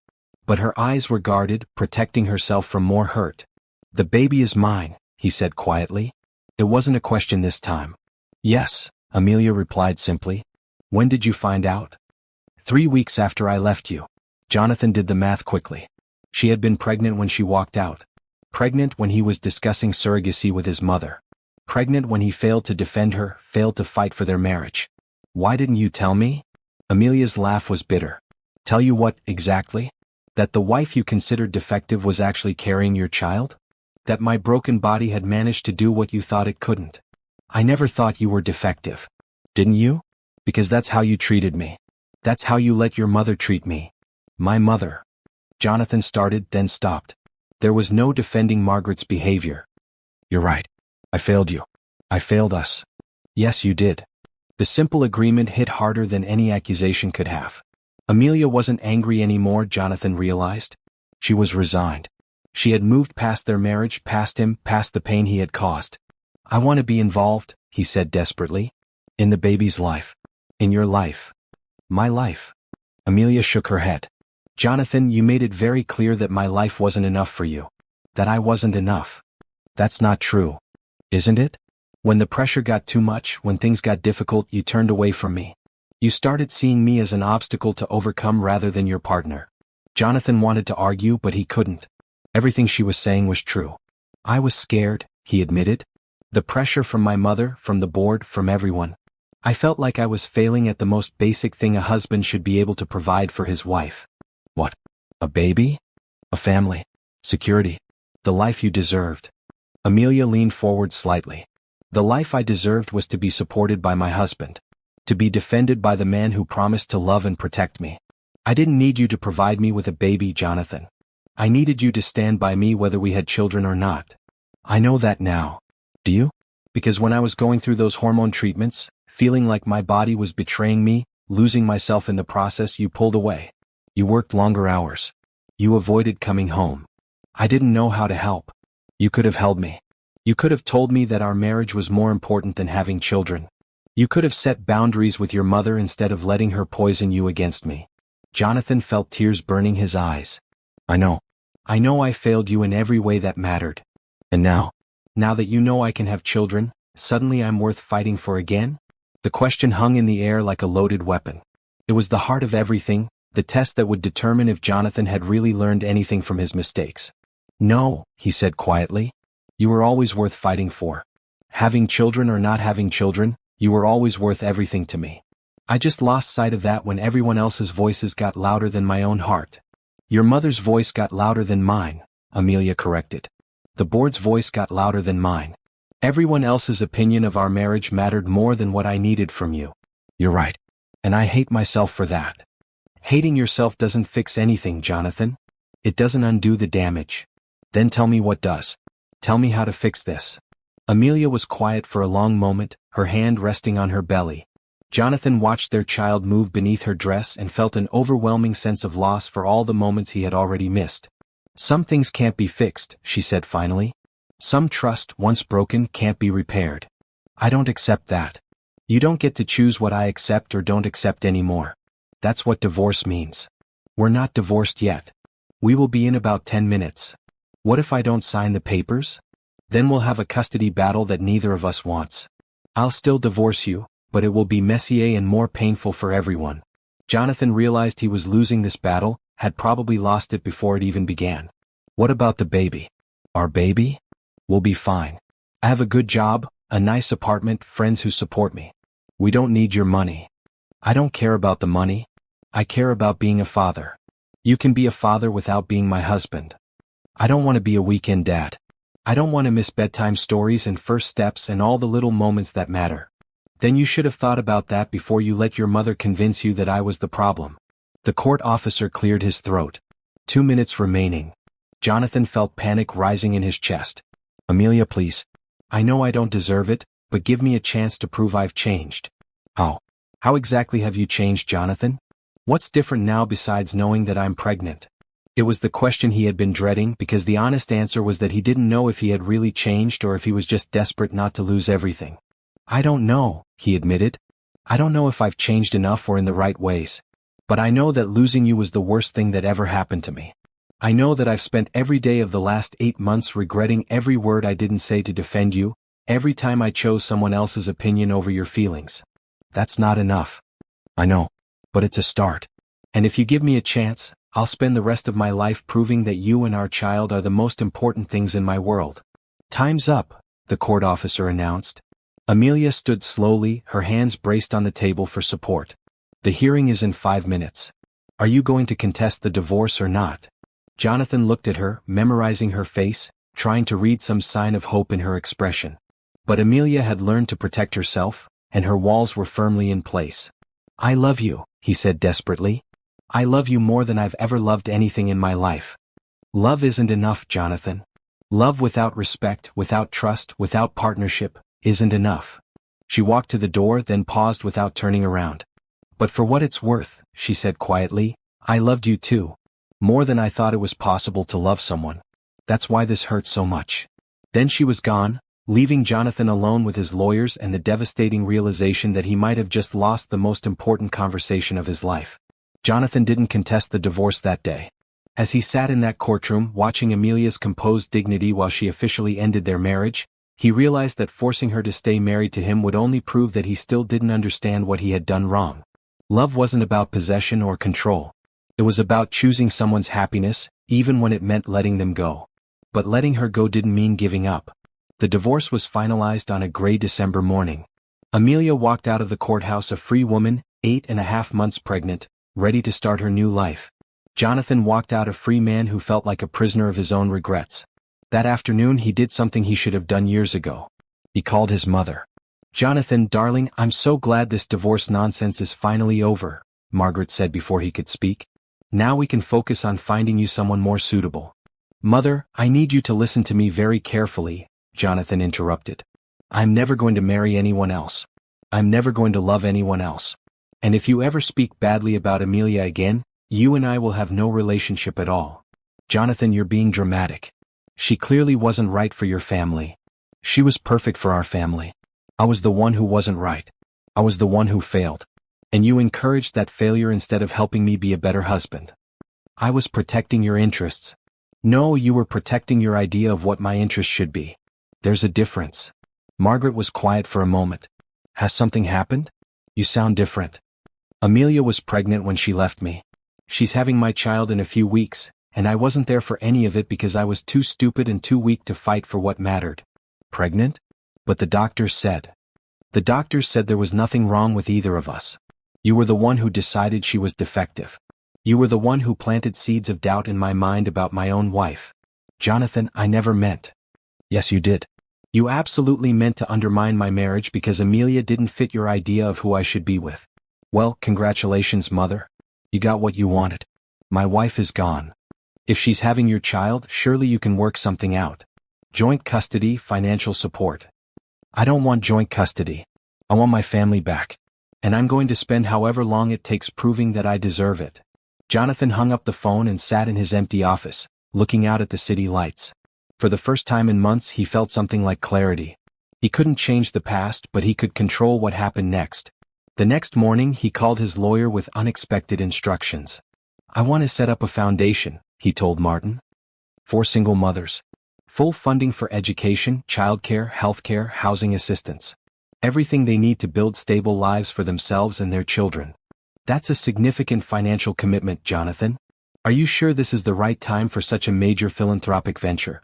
But her eyes were guarded, protecting herself from more hurt. "The baby is mine," he said quietly. It wasn't a question this time. "Yes," Amelia replied simply. "When did you find out?" 3 weeks after I left you." Jonathan did the math quickly. She had been pregnant when she walked out. Pregnant when he was discussing surrogacy with his mother. Pregnant when he failed to defend her, failed to fight for their marriage. "Why didn't you tell me?" Amelia's laugh was bitter. "Tell you what, exactly? That the wife you considered defective was actually carrying your child? That my broken body had managed to do what you thought it couldn't? I never thought you were defective. Didn't you? Because that's how you treated me. That's how you let your mother treat me. My mother." Jonathan started, then stopped. There was no defending Margaret's behavior. "You're right. I failed you. I failed us." "Yes, you did." The simple agreement hit harder than any accusation could have. Amelia wasn't angry anymore, Jonathan realized. She was resigned. She had moved past their marriage, past him, past the pain he had caused. "I want to be involved," he said desperately. "In the baby's life. In your life." "My life." Amelia shook her head. "Jonathan, you made it very clear that my life wasn't enough for you. That I wasn't enough." "That's not true. Isn't it? When the pressure got too much, when things got difficult, you turned away from me. You started seeing me as an obstacle to overcome rather than your partner." Jonathan wanted to argue, but he couldn't. Everything she was saying was true. "I was scared," he admitted. "The pressure from my mother, from the board, from everyone. I felt like I was failing at the most basic thing a husband should be able to provide for his wife." "What? A baby? A family? Security? The life you deserved?" Amelia leaned forward slightly. "The life I deserved was to be supported by my husband. To be defended by the man who promised to love and protect me. I didn't need you to provide me with a baby, Jonathan. I needed you to stand by me whether we had children or not. I know that now. Do you? Because when I was going through those hormone treatments, feeling like my body was betraying me, losing myself in the process, you pulled away. You worked longer hours. You avoided coming home. I didn't know how to help. You could have held me. You could have told me that our marriage was more important than having children. You could have set boundaries with your mother instead of letting her poison you against me." Jonathan felt tears burning his eyes. I know I failed you in every way that mattered. And now that you know I can have children, suddenly I'm worth fighting for again?" The question hung in the air like a loaded weapon. It was the heart of everything, the test that would determine if Jonathan had really learned anything from his mistakes. "No," he said quietly. "You were always worth fighting for. Having children or not having children, you were always worth everything to me. I just lost sight of that when everyone else's voices got louder than my own heart." "Your mother's voice got louder than mine," Amelia corrected. "The board's voice got louder than mine. Everyone else's opinion of our marriage mattered more than what I needed from you." "You're right. And I hate myself for that." "Hating yourself doesn't fix anything, Jonathan. It doesn't undo the damage. Then tell me what does. Tell me how to fix this. Amelia was quiet for a long moment, her hand resting on her belly. Jonathan watched their child move beneath her dress and felt an overwhelming sense of loss for all the moments he had already missed. Some things can't be fixed, she said finally. Some trust, once broken, can't be repaired. I don't accept that. You don't get to choose what I accept or don't accept anymore. That's what divorce means. We're not divorced yet. We will be in about 10 minutes. What if I don't sign the papers? Then we'll have a custody battle that neither of us wants. I'll still divorce you, but it will be messier and more painful for everyone. Jonathan realized he was losing this battle, had probably lost it before it even began. What about the baby? Our baby? We'll be fine. I have a good job, a nice apartment, friends who support me. We don't need your money. I don't care about the money. I care about being a father. You can be a father without being my husband. I don't want to be a weekend dad. I don't want to miss bedtime stories and first steps and all the little moments that matter. Then you should have thought about that before you let your mother convince you that I was the problem. The court officer cleared his throat. 2 minutes remaining. Jonathan felt panic rising in his chest. Amelia, please. I know I don't deserve it, but give me a chance to prove I've changed. How? How exactly have you changed, Jonathan? What's different now besides knowing that I'm pregnant? It was the question he had been dreading because the honest answer was that he didn't know if he had really changed or if he was just desperate not to lose everything. I don't know, he admitted. I don't know if I've changed enough or in the right ways. But I know that losing you was the worst thing that ever happened to me. I know that I've spent every day of the last 8 months regretting every word I didn't say to defend you, every time I chose someone else's opinion over your feelings. That's not enough. I know. But it's a start. And if you give me a chance, I'll spend the rest of my life proving that you and our child are the most important things in my world. Time's up, the court officer announced. Amelia stood slowly, her hands braced on the table for support. The hearing is in 5 minutes. Are you going to contest the divorce or not? Jonathan looked at her, memorizing her face, trying to read some sign of hope in her expression. But Amelia had learned to protect herself, and her walls were firmly in place. I love you, he said desperately. I love you more than I've ever loved anything in my life. Love isn't enough, Jonathan. Love without respect, without trust, without partnership, isn't enough. She walked to the door, then paused without turning around. But for what it's worth, she said quietly, I loved you too. More than I thought it was possible to love someone. That's why this hurts so much. Then she was gone, leaving Jonathan alone with his lawyers and the devastating realization that he might have just lost the most important conversation of his life. Jonathan didn't contest the divorce that day. As he sat in that courtroom watching Amelia's composed dignity while she officially ended their marriage, he realized that forcing her to stay married to him would only prove that he still didn't understand what he had done wrong. Love wasn't about possession or control. It was about choosing someone's happiness, even when it meant letting them go. But letting her go didn't mean giving up. The divorce was finalized on a gray December morning. Amelia walked out of the courthouse a free woman, 8.5 months pregnant, ready to start her new life. Jonathan walked out a free man who felt like a prisoner of his own regrets. That afternoon he did something he should have done years ago. He called his mother. Jonathan, darling, I'm so glad this divorce nonsense is finally over, Margaret said before he could speak. Now we can focus on finding you someone more suitable. Mother, I need you to listen to me very carefully, Jonathan interrupted. I'm never going to marry anyone else. I'm never going to love anyone else. And if you ever speak badly about Amelia again, you and I will have no relationship at all. Jonathan, you're being dramatic. She clearly wasn't right for your family. She was perfect for our family. I was the one who wasn't right. I was the one who failed. And you encouraged that failure instead of helping me be a better husband. I was protecting your interests. No, you were protecting your idea of what my interests should be. There's a difference. Margaret was quiet for a moment. Has something happened? You sound different. Amelia was pregnant when she left me. She's having my child in a few weeks, and I wasn't there for any of it because I was too stupid and too weak to fight for what mattered. Pregnant? But the doctors said. The doctors said there was nothing wrong with either of us. You were the one who decided she was defective. You were the one who planted seeds of doubt in my mind about my own wife. Jonathan, I never meant. Yes, you did. You absolutely meant to undermine my marriage because Amelia didn't fit your idea of who I should be with. Well, congratulations, Mother. You got what you wanted. My wife is gone. If she's having your child, surely you can work something out. Joint custody, financial support. I don't want joint custody. I want my family back. And I'm going to spend however long it takes proving that I deserve it. Jonathan hung up the phone and sat in his empty office, looking out at the city lights. For the first time in months he felt something like clarity. He couldn't change the past, but he could control what happened next. The next morning he called his lawyer with unexpected instructions. I want to set up a foundation, he told Martin. For single mothers. Full funding for education, childcare, healthcare, housing assistance. Everything they need to build stable lives for themselves and their children. That's a significant financial commitment, Jonathan. Are you sure this is the right time for such a major philanthropic venture?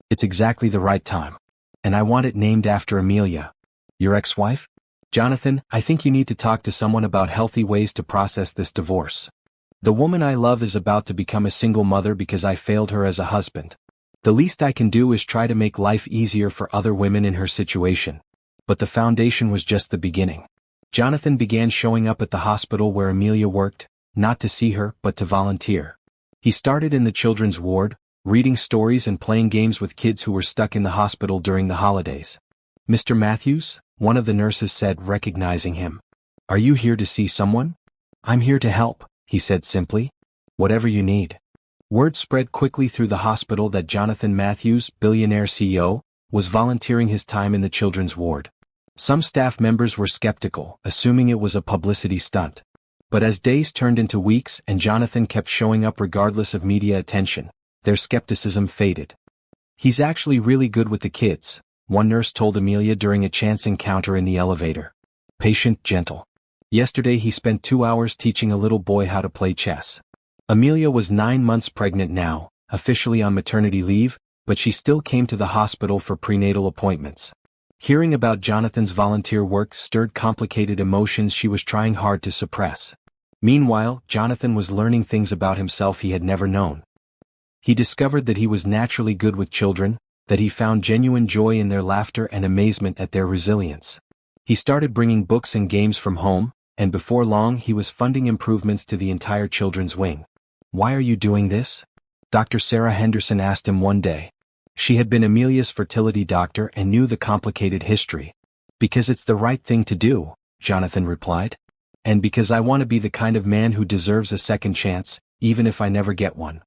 It's exactly the right time. And I want it named after Amelia. Your ex-wife? Jonathan, I think you need to talk to someone about healthy ways to process this divorce. The woman I love is about to become a single mother because I failed her as a husband. The least I can do is try to make life easier for other women in her situation. But the foundation was just the beginning. Jonathan began showing up at the hospital where Amelia worked, not to see her, but to volunteer. He started in the children's ward, reading stories and playing games with kids who were stuck in the hospital during the holidays. Mr. Matthews, one of the nurses said, recognizing him. Are you here to see someone? I'm here to help, he said simply. Whatever you need. Word spread quickly through the hospital that Jonathan Matthews, Billionaire CEO, was volunteering his time in the children's ward. Some staff members were skeptical, assuming it was a publicity stunt. But as days turned into weeks and Jonathan kept showing up regardless of media attention, their skepticism faded. He's actually really good with the kids, one nurse told Amelia during a chance encounter in the elevator. Patient, gentle. Yesterday he spent 2 hours teaching a little boy how to play chess. Amelia was 9 months pregnant now, officially on maternity leave, but she still came to the hospital for prenatal appointments. Hearing about Jonathan's volunteer work stirred complicated emotions she was trying hard to suppress. Meanwhile, Jonathan was learning things about himself he had never known. He discovered that he was naturally good with children, that he found genuine joy in their laughter and amazement at their resilience. He started bringing books and games from home, and before long he was funding improvements to the entire children's wing. Why are you doing this? Dr. Sarah Henderson asked him one day. She had been Amelia's fertility doctor and knew the complicated history. Because it's the right thing to do, Jonathan replied. And because I want to be the kind of man who deserves a second chance, even if I never get one.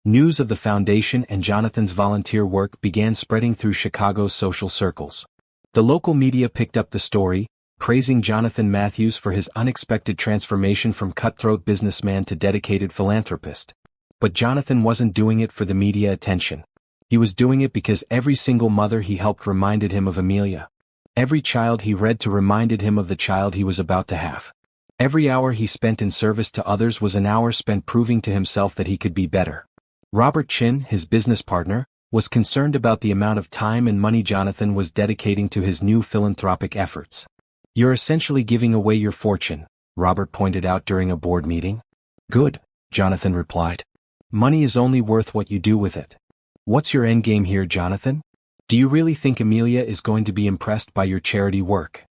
News of the foundation and Jonathan's volunteer work began spreading through Chicago's social circles. The local media picked up the story, praising Jonathan Matthews for his unexpected transformation from cutthroat businessman to dedicated philanthropist. But Jonathan wasn't doing it for the media attention. He was doing it because every single mother he helped reminded him of Amelia. Every child he read to reminded him of the child he was about to have. Every hour he spent in service to others was an hour spent proving to himself that he could be better. Robert Chin, his business partner, was concerned about the amount of time and money Jonathan was dedicating to his new philanthropic efforts. You're essentially giving away your fortune, Robert pointed out during a board meeting. Good, Jonathan replied. Money is only worth what you do with it. What's your endgame here, Jonathan? Do you really think Amelia is going to be impressed by your charity work?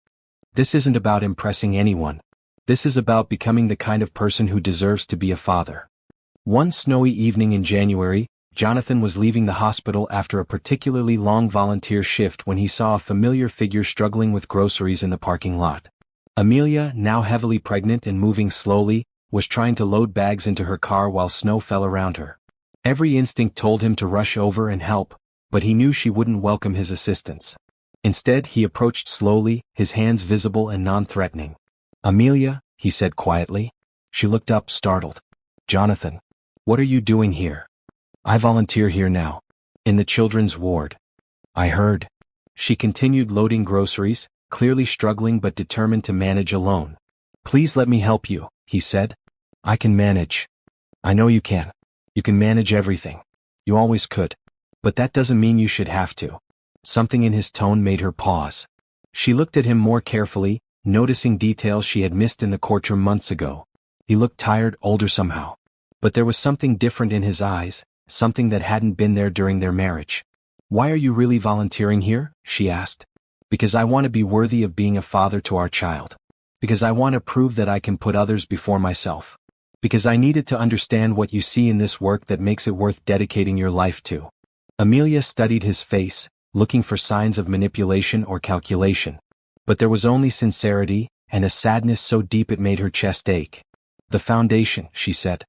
This isn't about impressing anyone. This is about becoming the kind of person who deserves to be a father. One snowy evening in January, Jonathan was leaving the hospital after a particularly long volunteer shift when he saw a familiar figure struggling with groceries in the parking lot. Amelia, now heavily pregnant and moving slowly, was trying to load bags into her car while snow fell around her. Every instinct told him to rush over and help, but he knew she wouldn't welcome his assistance. Instead, he approached slowly, his hands visible and non-threatening. Amelia, he said quietly. She looked up, startled. Jonathan, what are you doing here? I volunteer here now. In the children's ward. I heard. She continued loading groceries, clearly struggling but determined to manage alone. Please let me help you, he said. I can manage. I know you can. You can manage everything. You always could. But that doesn't mean you should have to. Something in his tone made her pause. She looked at him more carefully, noticing details she had missed in the courtroom months ago. He looked tired, older somehow. But there was something different in his eyes, something that hadn't been there during their marriage. Why are you really volunteering here? She asked. Because I want to be worthy of being a father to our child. Because I want to prove that I can put others before myself. Because I needed to understand what you see in this work that makes it worth dedicating your life to. Amelia studied his face, looking for signs of manipulation or calculation. But there was only sincerity, and a sadness so deep it made her chest ache. The foundation, she said.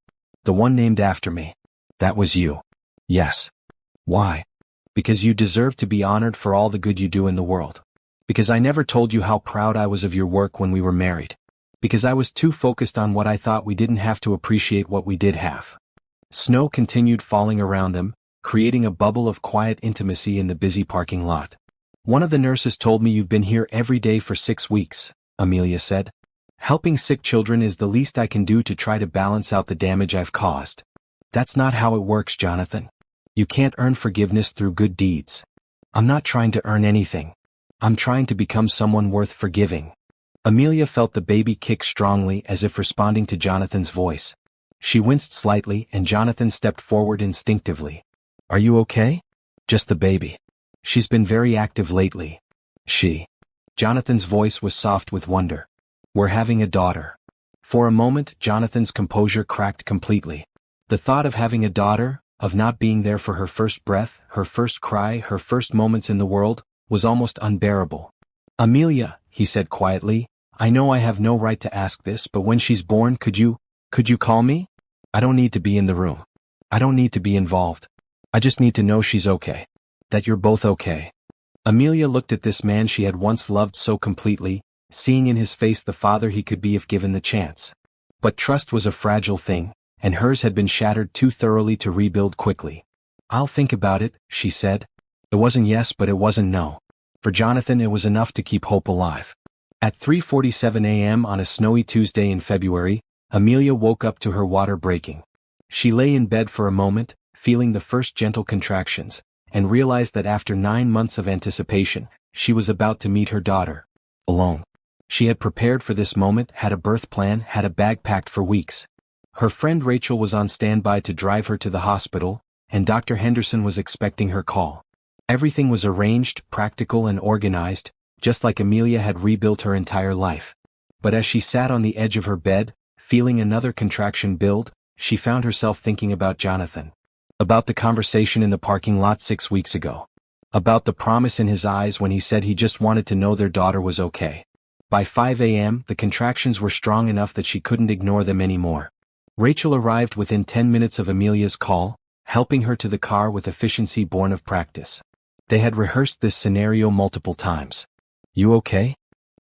The one named after me. That was you. Yes. Why? Because you deserve to be honored for all the good you do in the world. Because I never told you how proud I was of your work when we were married. Because I was too focused on what I thought we didn't have to appreciate what we did have. Snow continued falling around them, creating a bubble of quiet intimacy in the busy parking lot. One of the nurses told me you've been here every day for 6 weeks, Amelia said. Helping sick children is the least I can do to try to balance out the damage I've caused. That's not how it works, Jonathan. You can't earn forgiveness through good deeds. I'm not trying to earn anything. I'm trying to become someone worth forgiving. Amelia felt the baby kick strongly as if responding to Jonathan's voice. She winced slightly and Jonathan stepped forward instinctively. Are you okay? Just the baby. She's been very active lately. Jonathan's voice was soft with wonder. We're having a daughter. For a moment, Jonathan's composure cracked completely. The thought of having a daughter, of not being there for her first breath, her first cry, her first moments in the world, was almost unbearable. Amelia, he said quietly, I know I have no right to ask this, but when she's born, could you call me? I don't need to be in the room. I don't need to be involved. I just need to know she's okay. That you're both okay. Amelia looked at this man she had once loved so completely, seeing in his face the father he could be if given the chance. But trust was a fragile thing, and hers had been shattered too thoroughly to rebuild quickly. I'll think about it, she said. It wasn't yes, but it wasn't no. For Jonathan it was enough to keep hope alive. At 3:47 a.m. on a snowy Tuesday in February, Amelia woke up to her water breaking. She lay in bed for a moment, feeling the first gentle contractions, and realized that after 9 months of anticipation, she was about to meet her daughter. Alone. She had prepared for this moment, had a birth plan, had a bag packed for weeks. Her friend Rachel was on standby to drive her to the hospital, and Dr. Henderson was expecting her call. Everything was arranged, practical and organized, just like Amelia had rebuilt her entire life. But as she sat on the edge of her bed, feeling another contraction build, she found herself thinking about Jonathan. About the conversation in the parking lot 6 weeks ago. About the promise in his eyes when he said he just wanted to know their daughter was okay. By 5 a.m., the contractions were strong enough that she couldn't ignore them anymore. Rachel arrived within 10 minutes of Amelia's call, helping her to the car with efficiency born of practice. They had rehearsed this scenario multiple times. You okay?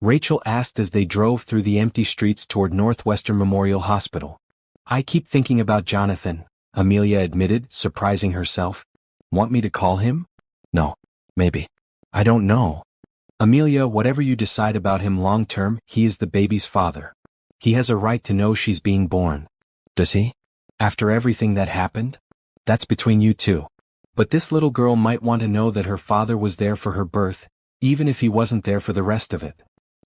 Rachel asked as they drove through the empty streets toward Northwestern Memorial Hospital. I keep thinking about Jonathan, Amelia admitted, surprising herself. Want me to call him? No. Maybe. I don't know. Amelia, whatever you decide about him long term, he is the baby's father. He has a right to know she's being born. Does he? After everything that happened? That's between you two. But this little girl might want to know that her father was there for her birth, even if he wasn't there for the rest of it.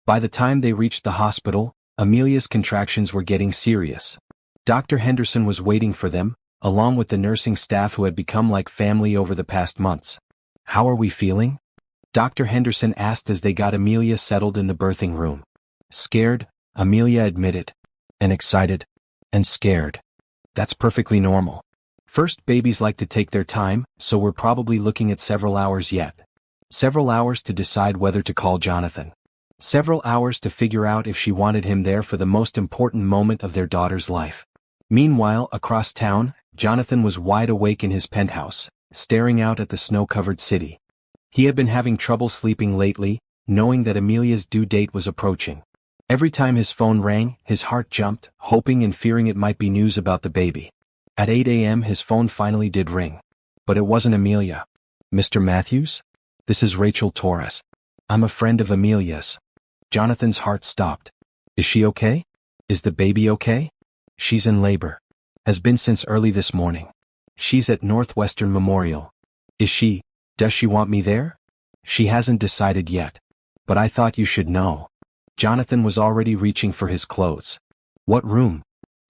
By the time they reached the hospital, Amelia's contractions were getting serious. Dr. Henderson was waiting for them, along with the nursing staff who had become like family over the past months. How are we feeling? Dr. Henderson asked as they got Amelia settled in the birthing room. Scared, Amelia admitted. And excited. And scared. That's perfectly normal. First babies like to take their time, so we're probably looking at several hours yet. Several hours to decide whether to call Jonathan. Several hours to figure out if she wanted him there for the most important moment of their daughter's life. Meanwhile, across town, Jonathan was wide awake in his penthouse, staring out at the snow-covered city. He had been having trouble sleeping lately, knowing that Amelia's due date was approaching. Every time his phone rang, his heart jumped, hoping and fearing it might be news about the baby. At 8 a.m. his phone finally did ring. But it wasn't Amelia. Mr. Matthews? This is Rachel Torres. I'm a friend of Amelia's. Jonathan's heart stopped. Is she okay? Is the baby okay? She's in labor. Has been since early this morning. She's at Northwestern Memorial. Does she want me there? She hasn't decided yet. But I thought you should know. Jonathan was already reaching for his clothes. What room?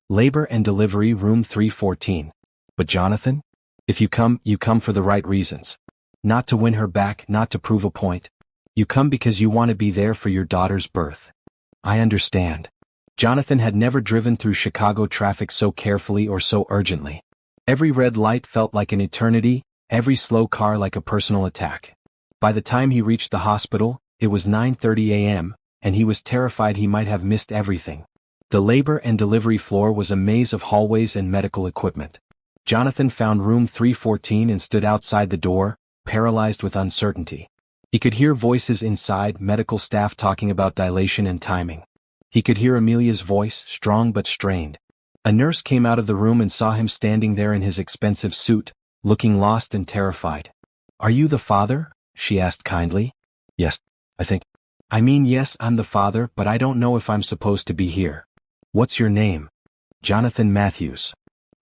Labor and delivery room 314. But Jonathan? If you come for the right reasons. Not to win her back, not to prove a point. You come because you want to be there for your daughter's birth. I understand. Jonathan had never driven through Chicago traffic so carefully or so urgently. Every red light felt like an eternity, every slow car like a personal attack. By the time he reached the hospital, it was 9:30 a.m., and he was terrified he might have missed everything. The labor and delivery floor was a maze of hallways and medical equipment. Jonathan found room 314 and stood outside the door, paralyzed with uncertainty. He could hear voices inside, medical staff talking about dilation and timing. He could hear Amelia's voice, strong but strained. A nurse came out of the room and saw him standing there in his expensive suit, looking lost and terrified. "Are you the father?" she asked kindly. "Yes, I think. Yes, I'm the father, but I don't know if I'm supposed to be here." "What's your name?" "Jonathan Matthews."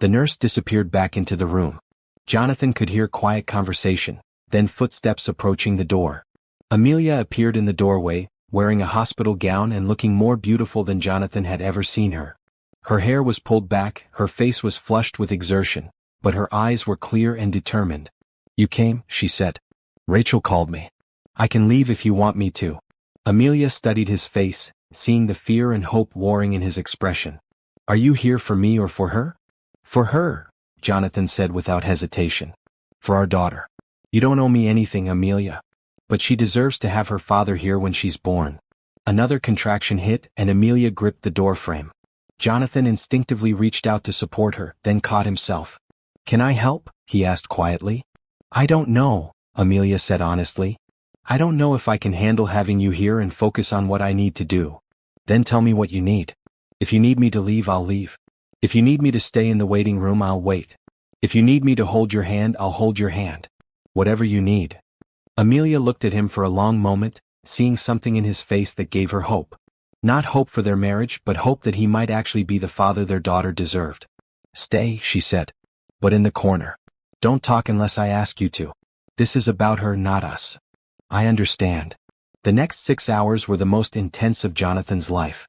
The nurse disappeared back into the room. Jonathan could hear quiet conversation, then footsteps approaching the door. Amelia appeared in the doorway, wearing a hospital gown and looking more beautiful than Jonathan had ever seen her. Her hair was pulled back, her face was flushed with exertion, but her eyes were clear and determined. "You came," she said. "Rachel called me. I can leave if you want me to." Amelia studied his face, seeing the fear and hope warring in his expression. "Are you here for me or for her?" "For her," Jonathan said without hesitation. "For our daughter. You don't owe me anything, Amelia. But she deserves to have her father here when she's born." Another contraction hit and Amelia gripped the doorframe. Jonathan instinctively reached out to support her, then caught himself. "Can I help?" he asked quietly. "I don't know," Amelia said honestly. "I don't know if I can handle having you here and focus on what I need to do." "Then tell me what you need. If you need me to leave, I'll leave. If you need me to stay in the waiting room, I'll wait. If you need me to hold your hand, I'll hold your hand. Whatever you need." Amelia looked at him for a long moment, seeing something in his face that gave her hope. Not hope for their marriage, but hope that he might actually be the father their daughter deserved. "Stay," she said. "But in the corner. Don't talk unless I ask you to. This is about her, not us." "I understand." The next 6 hours were the most intense of Jonathan's life.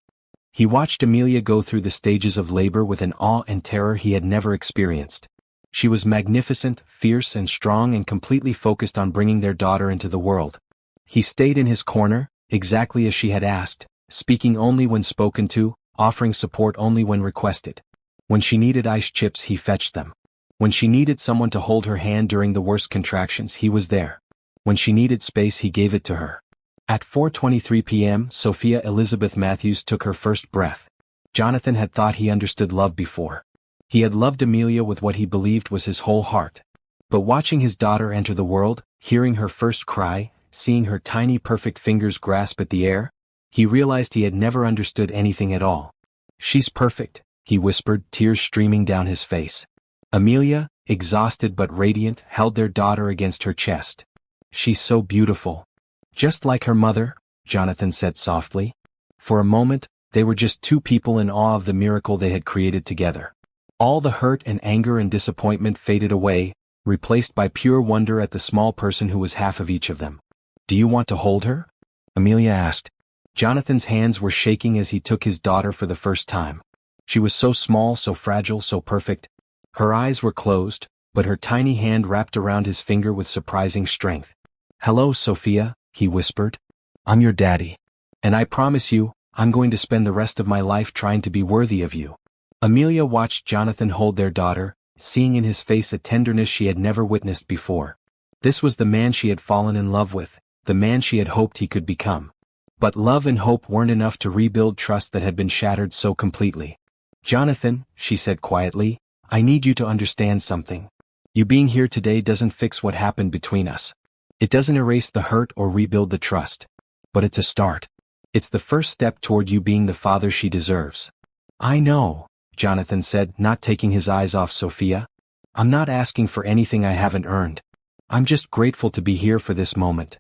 He watched Amelia go through the stages of labor with an awe and terror he had never experienced. She was magnificent, fierce and strong and completely focused on bringing their daughter into the world. He stayed in his corner, exactly as she had asked, speaking only when spoken to, offering support only when requested. When she needed ice chips, he fetched them. When she needed someone to hold her hand during the worst contractions, he was there. When she needed space, he gave it to her. At 4:23 p.m., Sophia Elizabeth Matthews took her first breath. Jonathan had thought he understood love before. He had loved Amelia with what he believed was his whole heart. But watching his daughter enter the world, hearing her first cry, seeing her tiny perfect fingers grasp at the air, he realized he had never understood anything at all. "She's perfect," he whispered, tears streaming down his face. Amelia, exhausted but radiant, held their daughter against her chest. "She's so beautiful. Just like her mother," Jonathan said softly. For a moment, they were just two people in awe of the miracle they had created together. All the hurt and anger and disappointment faded away, replaced by pure wonder at the small person who was half of each of them. "Do you want to hold her?" Amelia asked. Jonathan's hands were shaking as he took his daughter for the first time. She was so small, so fragile, so perfect. Her eyes were closed, but her tiny hand wrapped around his finger with surprising strength. "Hello, Sophia," he whispered. "I'm your daddy. And I promise you, I'm going to spend the rest of my life trying to be worthy of you." Amelia watched Jonathan hold their daughter, seeing in his face a tenderness she had never witnessed before. This was the man she had fallen in love with, the man she had hoped he could become. But love and hope weren't enough to rebuild trust that had been shattered so completely. "Jonathan," she said quietly, "I need you to understand something. You being here today doesn't fix what happened between us. It doesn't erase the hurt or rebuild the trust. But it's a start. It's the first step toward you being the father she deserves." "I know," Jonathan said, not taking his eyes off Sophia. "I'm not asking for anything I haven't earned. I'm just grateful to be here for this moment.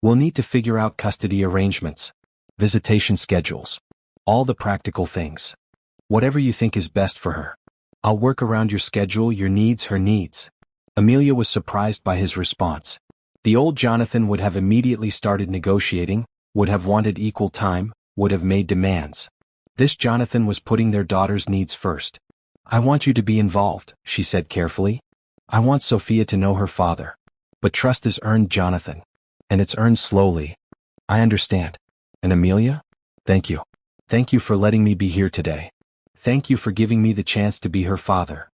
We'll need to figure out custody arrangements, visitation schedules, all the practical things. Whatever you think is best for her. I'll work around your schedule, your needs, her needs." Amelia was surprised by his response. The old Jonathan would have immediately started negotiating, would have wanted equal time, would have made demands. This Jonathan was putting their daughter's needs first. "I want you to be involved," she said carefully. "I want Sophia to know her father. But trust is earned, Jonathan. And it's earned slowly. I understand. And Amelia? Thank you. Thank you for letting me be here today. Thank you for giving me the chance to be her father.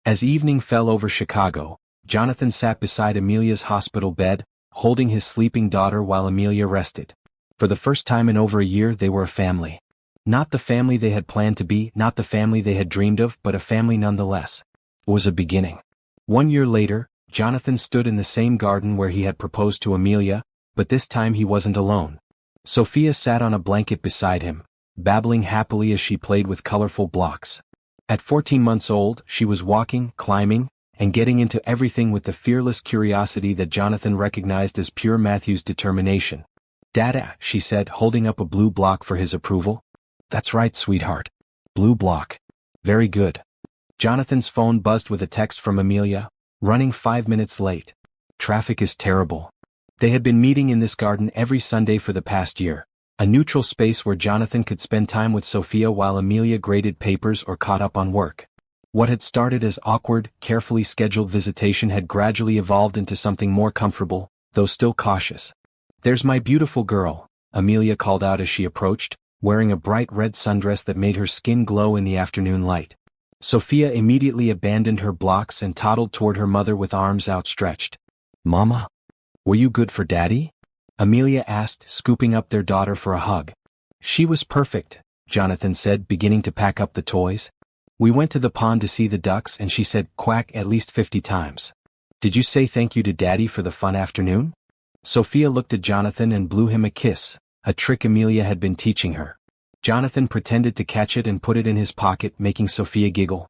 As evening fell over Chicago, Jonathan sat beside Amelia's hospital bed, holding his sleeping daughter while Amelia rested. For the first time in over a year they were a family. Not the family they had planned to be, not the family they had dreamed of, but a family nonetheless. It was a beginning. 1 year later, Jonathan stood in the same garden where he had proposed to Amelia, but this time he wasn't alone. Sophia sat on a blanket beside him, babbling happily as she played with colorful blocks. At 14 months old, she was walking, climbing, and getting into everything with the fearless curiosity that Jonathan recognized as pure Matthew's determination. "Dada," she said, holding up a blue block for his approval. "That's right, sweetheart. Blue block. Very good." Jonathan's phone buzzed with a text from Amelia, running 5 minutes late. Traffic is terrible. They had been meeting in this garden every Sunday for the past year, a neutral space where Jonathan could spend time with Sophia while Amelia graded papers or caught up on work. What had started as awkward, carefully scheduled visitation had gradually evolved into something more comfortable, though still cautious. "There's my beautiful girl," Amelia called out as she approached, wearing a bright red sundress that made her skin glow in the afternoon light. Sophia immediately abandoned her blocks and toddled toward her mother with arms outstretched. "Mama? Were you good for Daddy?" Amelia asked, scooping up their daughter for a hug. "She was perfect," Jonathan said, beginning to pack up the toys. "We went to the pond to see the ducks and she said quack at least 50 times. Did you say thank you to Daddy for the fun afternoon?" Sophia looked at Jonathan and blew him a kiss, a trick Amelia had been teaching her. Jonathan pretended to catch it and put it in his pocket, making Sophia giggle.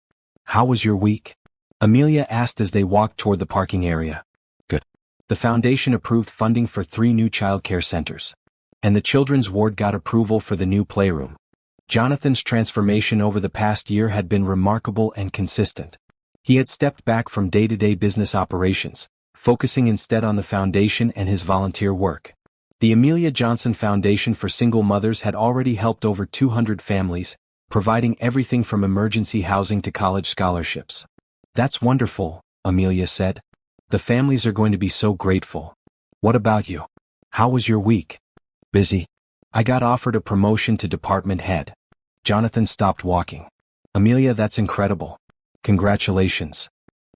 "How was your week?" Amelia asked as they walked toward the parking area. "Good. The foundation approved funding for 3 new childcare centers. And the children's ward got approval for the new playroom." Jonathan's transformation over the past year had been remarkable and consistent. He had stepped back from day-to-day business operations, focusing instead on the foundation and his volunteer work. The Amelia Johnson Foundation for Single Mothers had already helped over 200 families, providing everything from emergency housing to college scholarships. "That's wonderful," Amelia said. "The families are going to be so grateful. What about you? How was your week?" "Busy. I got offered a promotion to department head." Jonathan stopped walking. "Amelia, that's incredible. Congratulations."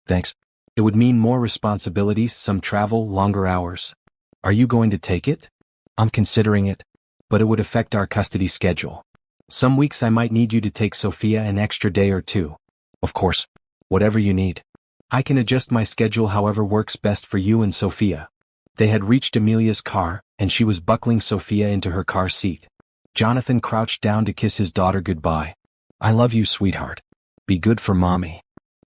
"Thanks. It would mean more responsibilities, some travel, longer hours." "Are you going to take it?" "I'm considering it. But it would affect our custody schedule. Some weeks I might need you to take Sophia an extra day or 2. "Of course. Whatever you need. I can adjust my schedule however works best for you and Sophia." They had reached Amelia's car, and she was buckling Sophia into her car seat. Jonathan crouched down to kiss his daughter goodbye. "I love you, sweetheart. Be good for Mommy."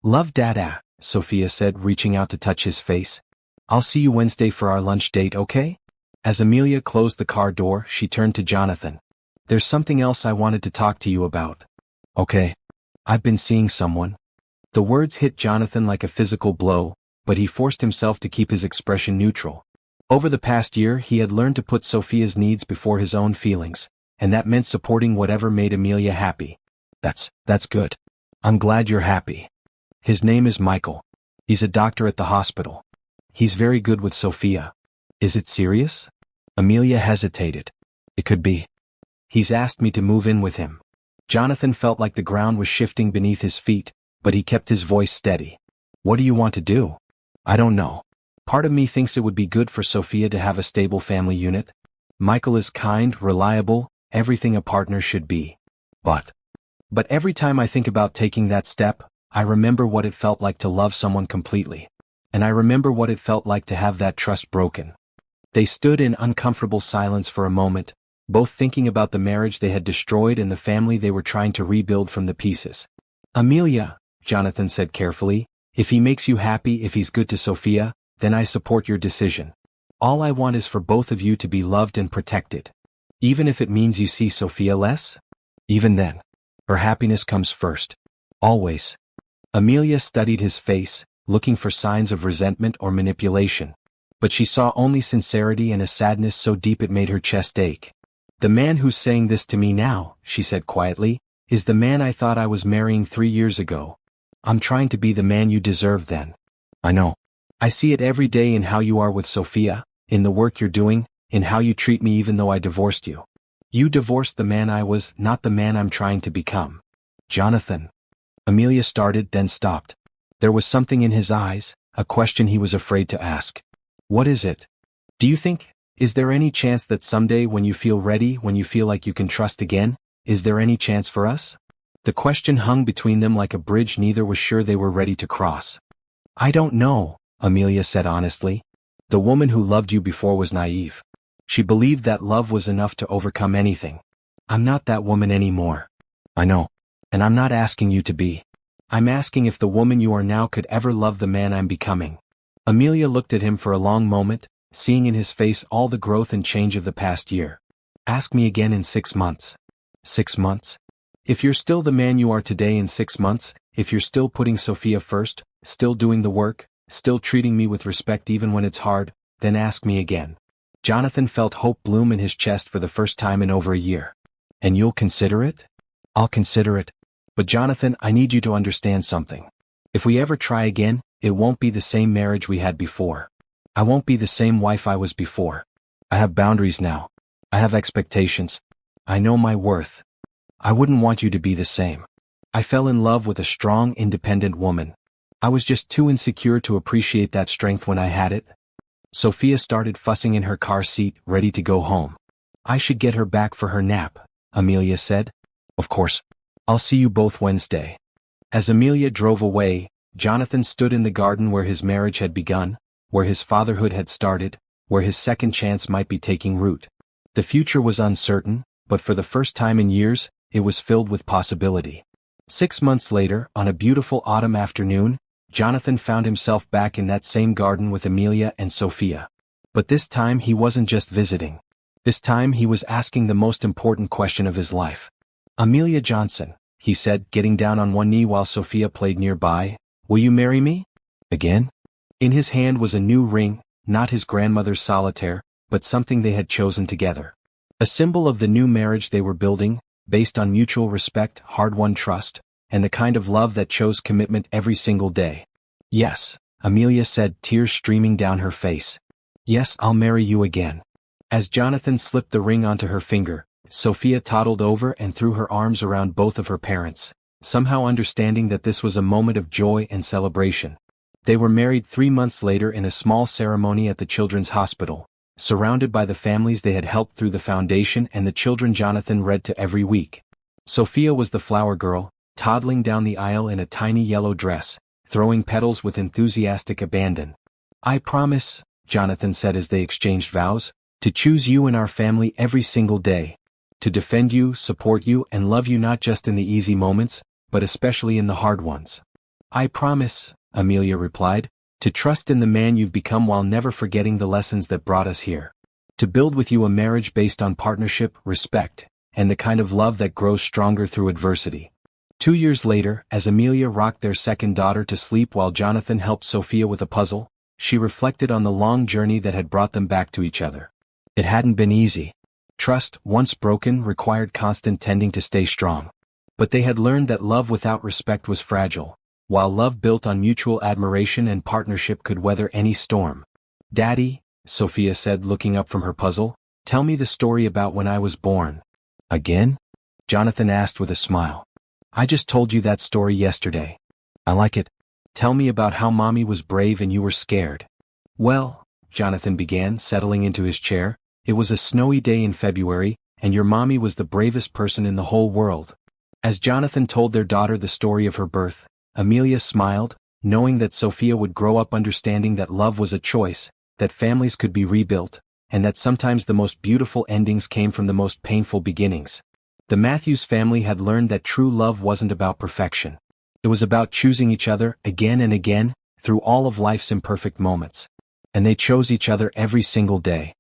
"Love Dada," Sophia said, reaching out to touch his face. "I'll see you Wednesday for our lunch date, okay?" As Amelia closed the car door, she turned to Jonathan. "There's something else I wanted to talk to you about." "Okay. I've been seeing someone." The words hit Jonathan like a physical blow, but he forced himself to keep his expression neutral. Over the past year he had learned to put Sophia's needs before his own feelings, and that meant supporting whatever made Amelia happy. That's good. I'm glad you're happy. His name is Michael. He's a doctor at the hospital. He's very good with Sophia." "Is it serious?" Amelia hesitated. "It could be. He's asked me to move in with him." Jonathan felt like the ground was shifting beneath his feet, but he kept his voice steady. "What do you want to do?" "I don't know. Part of me thinks it would be good for Sophia to have a stable family unit. Michael is kind, reliable, everything a partner should be. But every time I think about taking that step, I remember what it felt like to love someone completely. And I remember what it felt like to have that trust broken." They stood in uncomfortable silence for a moment, both thinking about the marriage they had destroyed and the family they were trying to rebuild from the pieces. "Amelia," Jonathan said carefully, "if he makes you happy, if he's good to Sophia, then I support your decision. All I want is for both of you to be loved and protected. Even if it means you see Sophia less? Even then. Her happiness comes first. Always." Amelia studied his face, looking for signs of resentment or manipulation. But she saw only sincerity and a sadness so deep it made her chest ache. "The man who's saying this to me now," she said quietly, "is the man I thought I was marrying 3 years ago. I'm trying to be the man you deserve then. I know. I see it every day in how you are with Sophia, in the work you're doing, in how you treat me even though I divorced you. You divorced the man I was, not the man I'm trying to become. Jonathan. Amelia started, then stopped. There was something in his eyes, a question he was afraid to ask. What is it? Do you think, is there any chance that someday when you feel ready, when you feel like you can trust again, is there any chance for us? The question hung between them like a bridge neither was sure they were ready to cross. I don't know, Amelia said honestly. The woman who loved you before was naive. She believed that love was enough to overcome anything. I'm not that woman anymore. I know. And I'm not asking you to be. I'm asking if the woman you are now could ever love the man I'm becoming. Amelia looked at him for a long moment, seeing in his face all the growth and change of the past year. Ask me again in 6 months. 6 months? If you're still the man you are today in 6 months, if you're still putting Sophia first, still doing the work, still treating me with respect even when it's hard, then ask me again. Jonathan felt hope bloom in his chest for the first time in over a year. And you'll consider it? I'll consider it. But Jonathan, I need you to understand something. If we ever try again, it won't be the same marriage we had before. I won't be the same wife I was before. I have boundaries now. I have expectations. I know my worth. I wouldn't want you to be the same. I fell in love with a strong, independent woman. I was just too insecure to appreciate that strength when I had it. Sophia started fussing in her car seat, ready to go home. I should get her back for her nap, Amelia said. Of course. I'll see you both Wednesday. As Amelia drove away, Jonathan stood in the garden where his marriage had begun, where his fatherhood had started, where his second chance might be taking root. The future was uncertain, but for the first time in years, it was filled with possibility. 6 months later, on a beautiful autumn afternoon, Jonathan found himself back in that same garden with Amelia and Sophia. But this time he wasn't just visiting. This time he was asking the most important question of his life. Amelia Johnson, he said, getting down on one knee while Sophia played nearby, will you marry me? Again? In his hand was a new ring, not his grandmother's solitaire, but something they had chosen together. A symbol of the new marriage they were building, based on mutual respect, hard-won trust, and the kind of love that chose commitment every single day. Yes, Amelia said, tears streaming down her face. Yes, I'll marry you again. As Jonathan slipped the ring onto her finger, Sophia toddled over and threw her arms around both of her parents, somehow understanding that this was a moment of joy and celebration. They were married 3 months later in a small ceremony at the Children's Hospital, surrounded by the families they had helped through the foundation and the children Jonathan read to every week. Sophia was the flower girl, toddling down the aisle in a tiny yellow dress, throwing petals with enthusiastic abandon. I promise, Jonathan said as they exchanged vows, to choose you in our family every single day. To defend you, support you, and love you not just in the easy moments, but especially in the hard ones. I promise, Amelia replied, to trust in the man you've become while never forgetting the lessons that brought us here. To build with you a marriage based on partnership, respect, and the kind of love that grows stronger through adversity. 2 years later, as Amelia rocked their second daughter to sleep while Jonathan helped Sophia with a puzzle, she reflected on the long journey that had brought them back to each other. It hadn't been easy. Trust, once broken, required constant tending to stay strong. But they had learned that love without respect was fragile, while love built on mutual admiration and partnership could weather any storm. Daddy, Sophia said looking up from her puzzle, tell me the story about when I was born. Again? Jonathan asked with a smile. I just told you that story yesterday. I like it. Tell me about how Mommy was brave and you were scared. Well, Jonathan began, settling into his chair, it was a snowy day in February, and your mommy was the bravest person in the whole world. As Jonathan told their daughter the story of her birth, Amelia smiled, knowing that Sophia would grow up understanding that love was a choice, that families could be rebuilt, and that sometimes the most beautiful endings came from the most painful beginnings. The Matthews family had learned that true love wasn't about perfection. It was about choosing each other again and again, through all of life's imperfect moments. And they chose each other every single day.